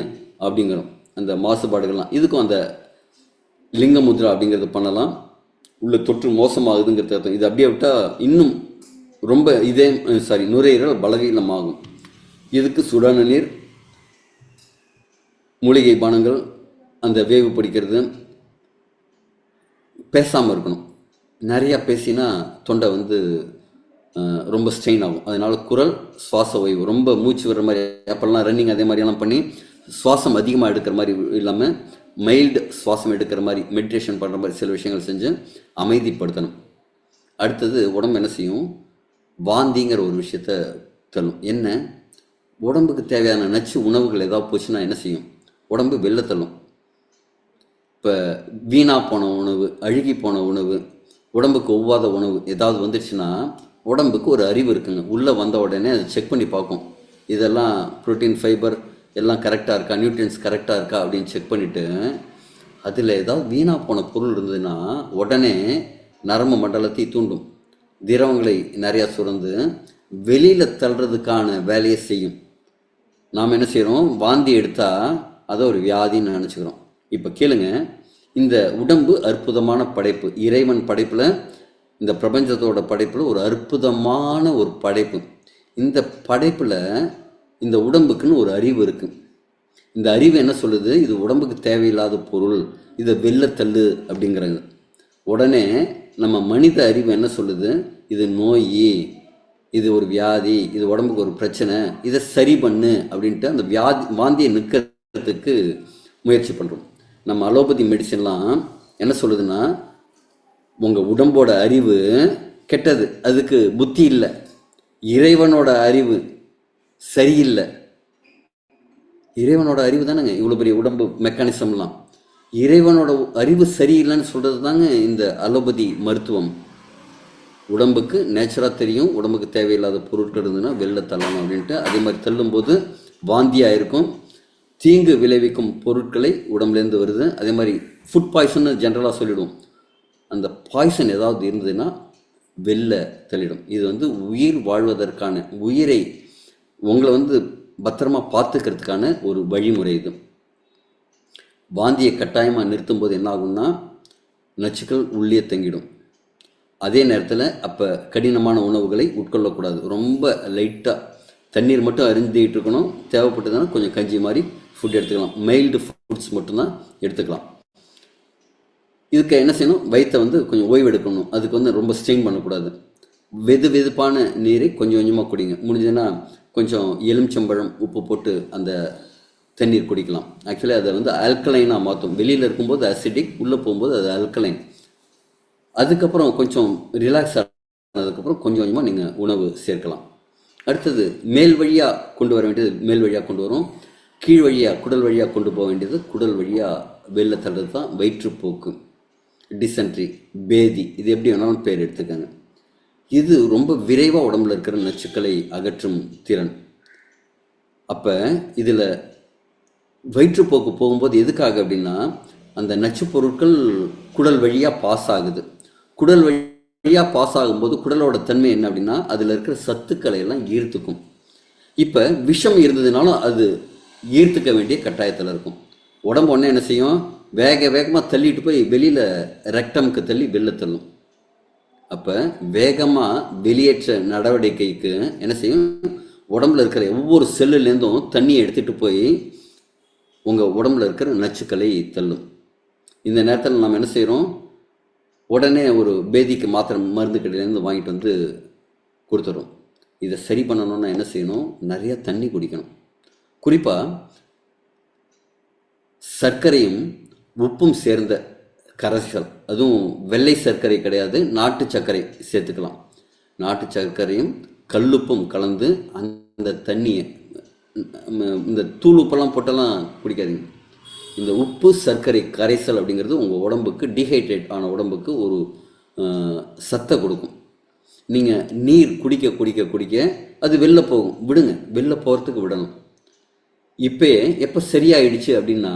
அப்படிங்கிறோம். அந்த மாசுபாடுகள்லாம் இதுக்கும் அந்த லிங்க முத்ரா அப்படிங்கிறது பண்ணலாம். உள்ள தொற்று மோசமாகுதுங்கிறது அர்த்தம். இது அப்படியே விட்டால் இன்னும் ரொம்ப நுரையீரல் பலவீனமாகும். இதுக்கு சுடான நீர், மூலிகை பானங்கள், அந்த வேவு பிடிக்கிறது, பேசாமல் இருக்கணும். நிறையா பேசினா தொண்டை ரொம்ப ஸ்ட்ரெயின் ஆகும். அதனால குரல், சுவாச ஓய்வு, ரொம்ப மூச்சு வர்ற மாதிரி அப்போல்லாம் ரன்னிங் அதே மாதிரியெல்லாம் பண்ணி சுவாசம் அதிகமாக எடுக்கிற மாதிரி இல்லாமல் மைல்டு சுவாசம் எடுக்கிற மாதிரி மெடிடேஷன் பண்ணுற மாதிரி சில விஷயங்கள் செஞ்சு அமைதிப்படுத்தணும். அடுத்தது உடம்பு என்ன செய்யும்? வாந்திங்கிற ஒரு விஷயத்த தள்ளும். என்ன? உடம்புக்கு தேவையான நச்சு உணவுகள் ஏதாவது போச்சுன்னா என்ன செய்யும்? உடம்பு வெளில தள்ளும். இப்போ வீணாக போன உணவு, அழுகி போன உணவு, உடம்புக்கு ஒவ்வாத உணவு ஏதாவது வந்துடுச்சுன்னா உடம்புக்கு ஒரு அறிவு இருக்குங்க. உள்ளே வந்த உடனே அதை செக் பண்ணி பார்க்கும், இதெல்லாம் ப்ரோட்டீன், ஃபைபர் எல்லாம் கரெக்டாக இருக்கா, நியூட்ரியன்ஸ் கரெக்டாக இருக்கா அப்படின்னு செக் பண்ணிவிட்டு அதில் ஏதாவது வீணாக போன பொருள் இருந்ததுன்னா உடனே நரம்பு மண்டலத்தை தூண்டும், திரவங்களை நிறையா சுரந்து வெளியில் தள்ளுறதுக்கான வேலையை செய்யும். நாம் என்ன செய்கிறோம்? வாந்தி எடுத்தால் அதை ஒரு வியாதின்னு நினச்சிக்கிறோம். இப்போ கேளுங்க, இந்த உடம்பு அற்புதமான படைப்பு, இறைவன் படைப்பில், இந்த பிரபஞ்சத்தோட படைப்பில் ஒரு அற்புதமான ஒரு படைப்பு. இந்த படைப்பில் இந்த உடம்புக்குன்னு ஒரு அறிவு இருக்குது. இந்த அறிவு என்ன சொல்லுது? இது உடம்புக்கு தேவையில்லாத பொருள், இதை வெளில தள்ளு அப்படிங்கிறாங்க. உடனே நம்ம மனித அறிவு என்ன சொல்லுது? இது நோய், இது ஒரு வியாதி, இது உடம்புக்கு ஒரு பிரச்சனை, இதை சரி பண்ணு அப்படின்ட்டு அந்த வாந்தியை நிற்கிறதுக்கு முயற்சி பண்ணுறோம். நம்ம அலோபதி மெடிசன்லாம் என்ன சொல்லுதுன்னா, உங்கள் உடம்போட அறிவு கெட்டது, அதுக்கு புத்தி இல்லை. இறைவனோட அறிவு சரியில்லை. இறைவனோட அறிவு தானேங்க இவ்வளோ பெரிய உடம்பு மெக்கானிசம்லாம். இறைவனோட அறிவு சரியில்லைன்னு சொல்கிறது தாங்க இந்த அலோபதி மருத்துவம். உடம்புக்கு நேச்சராக தெரியும், உடம்புக்கு தேவையில்லாத பொருட்கள் இருந்ததுன்னா வெளில தள்ளணும் அப்படின்ட்டு. அதே மாதிரி தள்ளும்போது வாந்தியாக இருக்கும், தீங்கு விளைவிக்கும் பொருட்களை உடம்புலேருந்து வருது. அதே மாதிரி ஃபுட் பாய்சன் ஜென்ரலாக சொல்லிவிடுவோம். அந்த பாய்சன் ஏதாவது இருந்ததுன்னா வெளில தள்ளிடும். இது உயிர் வாழ்வதற்கான, உயிரை உங்களை பத்திரமா பார்த்துக்கிறதுக்கான ஒரு வழிமுறை இது. வாந்தியை கட்டாயமாக நிறுத்தும் போது என்ன ஆகும்னா நச்சுக்கள் உள்ளே தங்கிடும். அதே நேரத்தில் அப்போ கடினமான உணவுகளை உட்கொள்ளக்கூடாது. ரொம்ப லைட்டாக தண்ணீர் மட்டும் அருந்திட்டு இருக்கணும். தேவைப்பட்டதுன்னா கொஞ்சம் கஞ்சி மாதிரி ஃபுட் எடுத்துக்கலாம். மைல்டு ஃபுட்ஸ் மட்டும்தான் எடுத்துக்கலாம். இதுக்கு என்ன செய்யணும், வயிற்றை கொஞ்சம் ஓய்வு எடுக்கணும். அதுக்கு ரொம்ப ஸ்ட்ரெயின் பண்ணக்கூடாது. வெதுப்பான நீரை கொஞ்சம் கொஞ்சமாக குடிங்க. முடிஞ்சதுன்னா கொஞ்சம் எலுமிச்சம்பழம் உப்பு போட்டு அந்த தண்ணீர் குடிக்கலாம். ஆக்சுவலி அதை ஆல்கலைனாக மாற்றும். வெளியில் இருக்கும்போது அசிடிக், உள்ளே போகும்போது அது ஆல்கலைன். அதுக்கப்புறம் கொஞ்சம் ரிலாக்ஸ் ஆனதுக்கப்புறம் கொஞ்சம் கொஞ்சமாக நீங்கள் உணவு சேர்க்கலாம். அடுத்தது மேல் வழியாக கொண்டு வர வேண்டியது மேல் வழியாக கொண்டு வரும். கீழ் வழியாக குடல் வழியாக கொண்டு போக வேண்டியது குடல் வழியாக வெளில தள்ளுறது தான் வயிற்றுப்போக்கு, டிசென்ட்ரி, பேதி. இது எப்படி வேணாலும் பேர் எடுத்துக்கோங்க. இது ரொம்ப விரைவாக உடம்புல இருக்கிற நச்சுக்களை அகற்றும் திறன். அப்போ இதில் வயிற்றுப்போக்கு போகும்போது எதுக்காக அப்படின்னா அந்த நச்சு பொருட்கள் குடல் வழியாக பாஸ் ஆகுது. குடல் வழியாக பாஸ் ஆகும்போது குடலோட தன்மை என்ன அப்படின்னா அதில் இருக்கிற சத்துக்களை எல்லாம் ஈர்த்துக்கும். இப்போ விஷம் இருந்ததுனாலும் அது ஈர்த்துக்க வேண்டிய கட்டாயத்தில் இருக்கும். உடம்பு ஒன்று என்ன செய்யும், வேகமாக தள்ளிட்டு போய் வெளியில் ரெக்டமுக்கு தள்ளி வெளில தள்ளும். அப்போ வேகமாக வெளியேற்ற நடவடிக்கைக்கு என்ன செய்யும், உடம்புல இருக்கிற ஒவ்வொரு செல்லுலேருந்தும் தண்ணியை எடுத்துகிட்டு போய் உங்கள் உடம்புல இருக்கிற நச்சுக்களை தள்ளும். இந்த நேரத்தில் நம்ம என்ன செய்கிறோம், உடனே ஒரு பேதிக்கு மாத்திரை மருந்து கடையிலேருந்து வாங்கிட்டு கொடுத்துறோம். இதை சரி பண்ணணும்னா என்ன செய்யணும், நிறைய தண்ணி குடிக்கணும். குறிப்பாக சர்க்கரையும் உப்பும் சேர்ந்த கரைசல், அதுவும் வெள்ளை சர்க்கரை கிடையாது, நாட்டு சர்க்கரை சேர்த்துக்கலாம். நாட்டு சர்க்கரையும் கல்லுப்பும் கலந்து அந்த தண்ணியை, இந்த தூள் உப்பெல்லாம் போட்டெல்லாம் குடிக்காதீங்க. இந்த உப்பு சர்க்கரை கரைசல் அப்படிங்கிறது உங்கள் உடம்புக்கு, டீஹைட்ரேட் ஆன உடம்புக்கு ஒரு சத்தை கொடுக்கும். நீங்கள் நீர் குடிக்க குடிக்க குடிக்க அது வெளில போகும். விடுங்க, வெளில போகிறதுக்கு விடணும். இப்போ எப்போ சரியாயிடுச்சு அப்படின்னா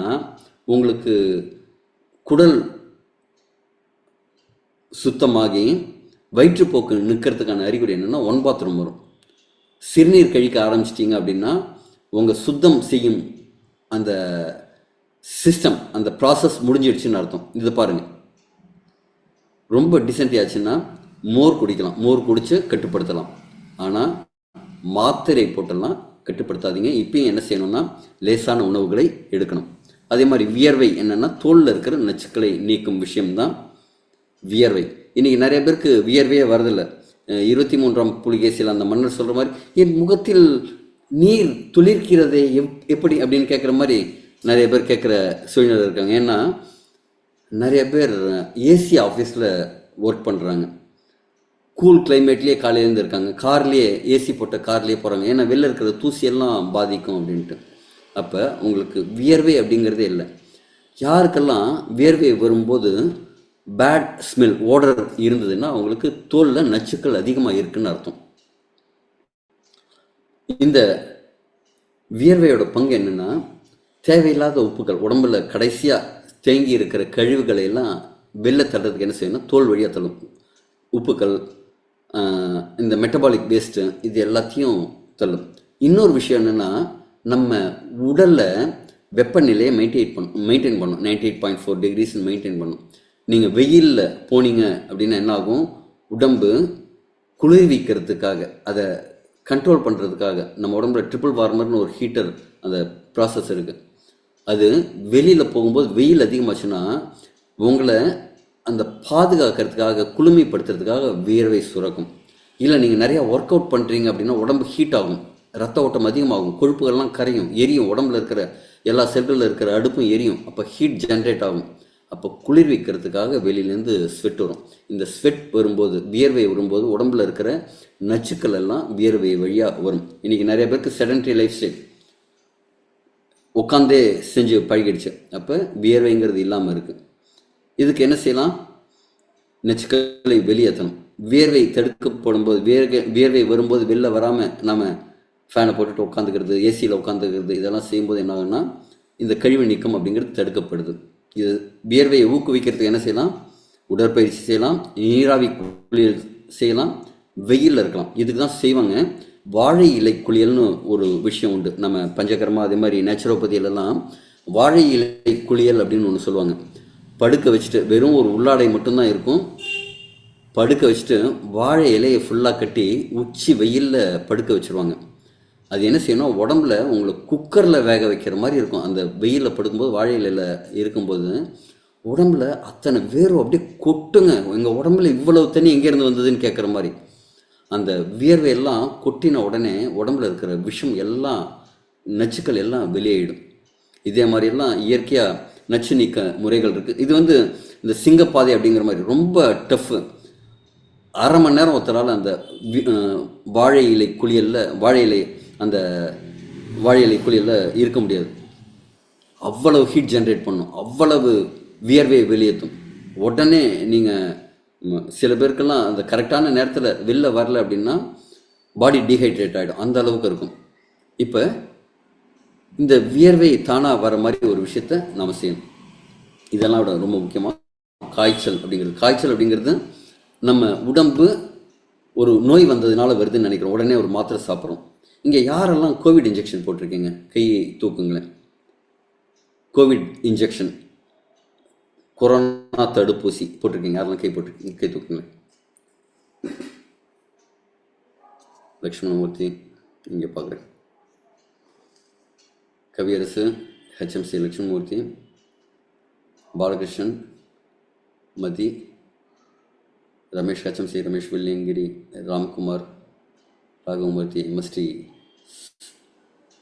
உங்களுக்கு குடல் சுத்தமாகி வயிற்றுப்போக்கு நிற்கிறதுக்கான அறிகுறி என்னென்னா ஒன் பாத்ரூம் வரும். சிறுநீர் கழிக்க ஆரம்பிச்சிட்டிங்க அப்படின்னா உங்கள் சுத்தம் செய்யும் அந்த சிஸ்டம், அந்த ப்ராசஸ் முடிஞ்சிடுச்சுன்னு அர்த்தம். இதை பாருங்கள், ரொம்ப டிசென்ட்ரி ஆச்சுன்னா மோர் குடிக்கலாம், மோர் குடித்து கட்டுப்படுத்தலாம். ஆனால் மாத்திரை போட்டெல்லாம் கட்டுப்படுத்தாதீங்க. இப்பயும் என்ன செய்யணும்னா லேசான உணவுகளை எடுக்கணும். அதே மாதிரி வியர்வை என்னென்னா தோலில் இருக்கிற நச்சுக்களை நீக்கும் விஷயம்தான் வியர்வை. இன்றைக்கி நிறைய பேருக்கு வியர்வையே வரதில்லை. 23ஆம் புலிகேசியில் அந்த மன்னர் சொல்கிற மாதிரி என் முகத்தில் நீர் துளிர்க்கிறதே எப்படி அப்படின்னு கேட்குற மாதிரி நிறைய பேர் கேட்குற சூழ்நிலை இருக்காங்க. ஏன்னா நிறைய பேர் ஏசி ஆஃபீஸில் ஒர்க் பண்ணுறாங்க, கூல் கிளைமேட்லேயே காலையிலேருந்து இருக்காங்க, கார்லேயே ஏசி போட்ட கார்லேயே போகிறாங்க. ஏன்னா வெளில இருக்கிற தூசியெல்லாம் பாதிக்கும் அப்படின்ட்டு. அப்போ உங்களுக்கு வியர்வை அப்படிங்கிறதே இல்லை. யாருக்கெல்லாம் வியர்வை வரும்போது பேட் ஸ்மெல், ஓடர் இருந்ததுன்னா அவங்களுக்கு தோலில் நச்சுக்கள் அதிகமாக இருக்குன்னு அர்த்தம். இந்த வியர்வையோட பங்கு என்னென்னா தேவையில்லாத உப்புகள், உடம்புல கடைசியாக தேங்கி இருக்கிற கழிவுகளை எல்லாம் வெளில தள்ளுறதுக்கு என்ன செய்யணும், தோல் வழியாக தள்ளும். உப்புக்கள், இந்த மெட்டபாலிக் வேஸ்ட்டு, இது எல்லாத்தையும் தள்ளும். இன்னொரு விஷயம் என்னென்னா நம்ம உடலில் வெப்பநிலையை மெயின்டைன் பண்ணும். 98.4 degrees மெயின்டைன் பண்ணும். நீங்கள் வெயிலில் போனீங்க அப்படின்னா என்ன ஆகும், உடம்பு குளிர்விக்கிறதுக்காக, அதை கண்ட்ரோல் பண்ணுறதுக்காக நம்ம உடம்புல ட்ரிபிள் வார்மர்னு ஒரு ஹீட்டர், அந்த ப்ராசஸ் இருக்குது. அது வெளியில் போகும்போது வெயில் அதிகமாச்சுன்னா உங்களை அந்த பாதுகாக்கிறதுக்காக, குளுமைப்படுத்துறதுக்காக வியர்வை சுரக்கும். இல்லை நீங்கள் நிறையா ஒர்க் அவுட் பண்ணுறீங்க அப்படின்னா உடம்பு ஹீட் ஆகும், ரத்த ஓட்டம் அதிகமாகும், கொழுப்புகள்லாம் கரையும், எரியும், உடம்புல இருக்கிற எல்லா செல்களில் இருக்கிற அடுப்பும் எரியும். அப்போ ஹீட் ஜென்ரேட் ஆகும். அப்போ குளிர்விக்கிறதுக்காக வெளியிலேருந்து ஸ்வெட் வரும். இந்த ஸ்வெட் வரும்போது, வியர்வை வரும்போது உடம்புல இருக்கிற நச்சுக்கள் எல்லாம் வியர்வை வழியாக வரும். இன்றைக்கி நிறைய பேருக்கு செடன்ட்ரி லைஃப் ஸ்டைல், உட்காந்தே செஞ்சு பழகிடுச்சு. அப்போ வியர்வைங்கிறது இல்லாமல் இருக்குது. இதுக்கு என்ன செய்யலாம், நச்சுக்களை வெளியேற்றணும். வியர்வை தடுக்கப்படும் போது வியர்வை வரும்போது வெளில வராமல் நம்ம ஃபேனை போட்டுட்டு உட்காந்துக்கிறது, ஏசியில் உட்காந்துக்கிறது, இதெல்லாம் செய்யும்போது என்ன ஆகுன்னா இந்த கழிவு நீக்கம் அப்படிங்கிறது தடுக்கப்படுது. இது வியர்வையை ஊக்குவிக்கிறதுக்கு என்ன செய்யலாம்? உடற்பயிற்சி செய்யலாம், நீராவி குளியல் செய்யலாம், வெயிலில் இருக்கலாம். இதுக்கு தான் செய்வாங்க. வாழை இலை குளியல்னு ஒரு விஷயம் உண்டு. நம்ம பஞ்சகர்மா அதே மாதிரி நேச்சுரோபதியிலலாம் வாழை இலை குளியல் அப்படின்னு ஒன்று சொல்லுவாங்க. படுக்க வச்சுட்டு வெறும் ஒரு உள்ளாடை மட்டும்தான் இருக்கும். படுக்க வச்சுட்டு வாழை இலையை ஃபுல்லாக கட்டி உச்சி வெயிலில் படுக்க வச்சுருவாங்க. அது என்ன செய்யணும், உடம்புல உங்களை குக்கரில் வேக வைக்கிற மாதிரி இருக்கும். அந்த வெயிலில் படுக்கும்போது வாழை இலையில் இருக்கும்போது உடம்புல அத்தனை வேர்வை அப்படியே கொட்டுங்க. எங்கள் உடம்புல இவ்வளவு தண்ணி எங்கேருந்து வந்ததுன்னு கேட்குற மாதிரி. அந்த வியர்வையெல்லாம் கொட்டின உடனே உடம்புல இருக்கிற விஷம் எல்லாம், நச்சுக்கள் எல்லாம் வெளியேடும். இதே மாதிரியெல்லாம் இயற்கையாக நச்சு நீக்க முறைகள் இருக்குது. இது இந்த சிங்கப்பாதை அப்படிங்கிற மாதிரி ரொம்ப டஃப்பு. அரை மணி நேரம் ஒருத்தரால் அந்த வாழை இலை குளியலில் அந்த வாழை இலை குளியலில் இருக்க முடியாது. அவ்வளவு ஹீட் ஜென்ரேட் பண்ணும், அவ்வளவு வியர்வையை வெளியேற்றும். உடனே நீங்கள் சில பேருக்கெல்லாம் அந்த கரெக்டான நேரத்தில் வெளில வரல அப்படின்னா பாடி டீஹைட்ரேட் ஆகிடும், அந்த அளவுக்கு இருக்கும். இப்போ இந்த வியர்வை தானாக வர மாதிரி ஒரு விஷயத்த நாம் செய்யணும். இதெல்லாம் விட ரொம்ப முக்கியமாக காய்ச்சல் அப்படிங்கிறது நம்ம உடம்பு ஒரு நோய் வந்ததுனால வருதுன்னு நினைக்கிறோம். உடனே ஒரு மாத்திரை சாப்பிட்றோம். இங்கே யாரெல்லாம் கோவிட் இன்ஜெக்ஷன் போட்டிருக்கீங்க? கையை தூக்குங்களேன். கோவிட் இன்ஜெக்ஷன், கொரோனா தடுப்பூசி போட்டிருக்கீங்க? யாரெல்லாம் கை தூக்குங்களேன். லக்ஷ்மணமூர்த்தி இங்கே பார்க்குறேன். கவியரசு, ஹெச்எம்சி லக்ஷ்மணமூர்த்தி, பாலகிருஷ்ணன், மதி, ரமேஷ் ஹெச்எம்சி, ரமேஷ் வில்லியங்கிரி, ராம்குமார், ராகவமூர்த்தி, எம்எஸ்டி,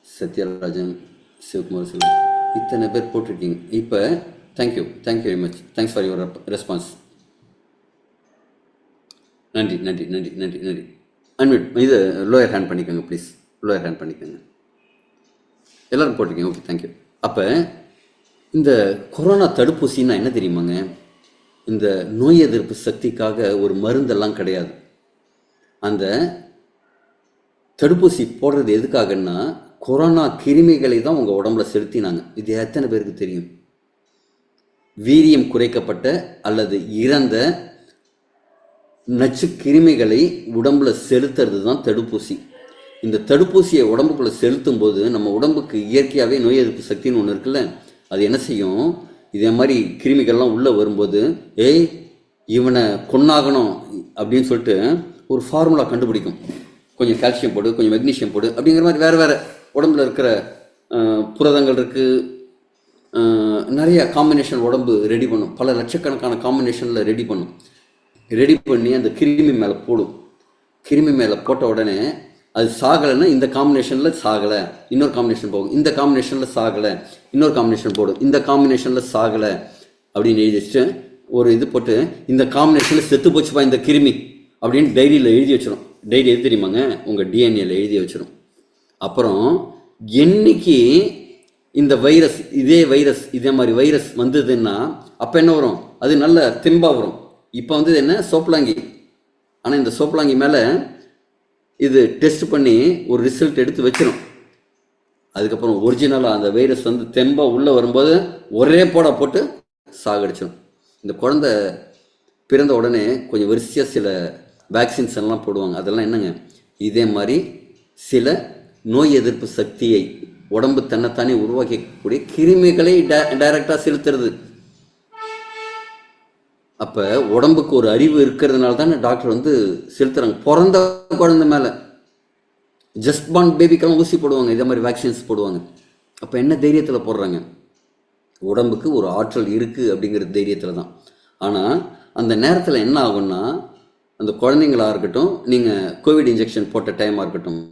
சத்யராஜன், சிவகுமார் சிவன், இத்தனை பேர் போட்டிருக்கீங்க. இப்போ thank you very much. Thanks for your response. நன்றி நன்றி நன்றி நன்றி நன்றி. அன்மியூட் இது லோயர் ஹேண்ட் பண்ணிக்கோங்க ப்ளீஸ். லோயர் ஹேண்ட் பண்ணிக்கோங்க. எல்லோரும் போட்டிருக்கீங்க. Okay, thank you. அப்போ இந்த கொரோனா தடுப்பூசின்னா என்ன தெரியுமாங்க? இந்த நோய் எதிர்ப்பு சக்திக்காக ஒரு மருந்தெல்லாம் கிடையாது. அந்த தடுப்பூசி போடுறது எதுக்காகன்னா கொரோனா கிருமிகளை தான் உங்கள் உடம்புல செலுத்தினாங்க. இது எத்தனை பேருக்கு தெரியும்? வீரியம் குறைக்கப்பட்ட அல்லது இறந்த நச்சு கிருமிகளை உடம்புல செலுத்துறது தான் தடுப்பூசி. இந்த தடுப்பூசியை உடம்புக்குள்ளே செலுத்தும் போது நம்ம உடம்புக்கு இயற்கையாகவே நோய் எதிர்ப்பு சக்தின்னு ஒன்று இருக்குல்ல, அது என்ன செய்யும்? இதே மாதிரி கிருமிகள்லாம் உள்ளே வரும்போது இவனை கொன்னாகணும் அப்படின்னு சொல்லிட்டு ஒரு ஃபார்முலா கண்டுபிடிக்கும். கொஞ்சம் கால்சியம் போடு, கொஞ்சம் மெக்னீஷியம் போடு அப்படிங்கிற மாதிரி வேறு உடம்புல இருக்கிற புரதங்கள் இருக்குது. நிறைய காம்பினேஷன் உடம்பு ரெடி பண்ணும். பல லட்சக்கணக்கான காம்பினேஷனில் ரெடி பண்ணி அந்த கிருமி மேலே போடும். கிருமி மேலே போட்ட உடனே அது சாகலைன்னா இந்த காம்பினேஷனில் சாகலை, இன்னொரு காம்பினேஷன் போகும். இந்த காம்பினேஷனில் சாகலை, இன்னொரு காம்பினேஷன் போடும். இந்த காம்பினேஷனில் சாகலை அப்படின்னு எழுதி வச்சுட்டு ஒரு இது போட்டு இந்த காம்பினேஷனில் செத்து போச்சுப்பா இந்த கிருமி அப்படின்னு டைரியில் எழுதி வச்சிடும். டைரி எது தெரியுமாங்க? உங்கள் டிஎன்ஏல எழுதி வச்சிடும். அப்புறம் என்னைக்கு இந்த வைரஸ் இதே மாதிரி வைரஸ் வந்ததுன்னா அப்போ என்ன வரும்? அது நல்ல தெம்பாக வரும். இப்போ என்ன சோப்பலாங்கி. ஆனால் இந்த சோப்பலாங்கி மேலே இது டெஸ்ட் பண்ணி ஒரு ரிசல்ட் எடுத்து வச்சிடும். அதுக்கப்புறம் ஒரிஜினலாக அந்த வைரஸ் தெம்பாக உள்ளே வரும்போது ஒரே போட்டு சாகடிச்சிடும். இந்த குழந்தை பிறந்த உடனே கொஞ்சம் வரிசையாக சில வேக்சின்ஸ் எல்லாம் போடுவாங்க. அதெல்லாம் என்னங்க? இதே மாதிரி சில நோய் எதிர்ப்பு சக்தியை உடம்பு தன்னைத்தானே உருவாக்கக்கூடிய கிருமிகளை டைரக்டாக செலுத்துறது. அப்போ உடம்புக்கு ஒரு அறிவு இருக்கிறதுனால தானே டாக்டர் செலுத்துறாங்க. பிறந்த குழந்தை மேலே ஜஸ்ட் பார்ன் பேபிக்கெல்லாம் ஊசி போடுவாங்க, இதே மாதிரி வேக்சின்ஸ் போடுவாங்க. அப்போ என்ன தைரியத்தில் போடுறாங்க? உடம்புக்கு ஒரு ஆற்றல் இருக்குது அப்படிங்கிற தைரியத்தில் தான். ஆனால் அந்த நேரத்தில் என்ன ஆகும்னா அந்த குழந்தைங்களாக இருக்கட்டும், நீங்கள் கோவிட் இன்ஜெக்ஷன் போட்ட டைமாக இருக்கட்டும்,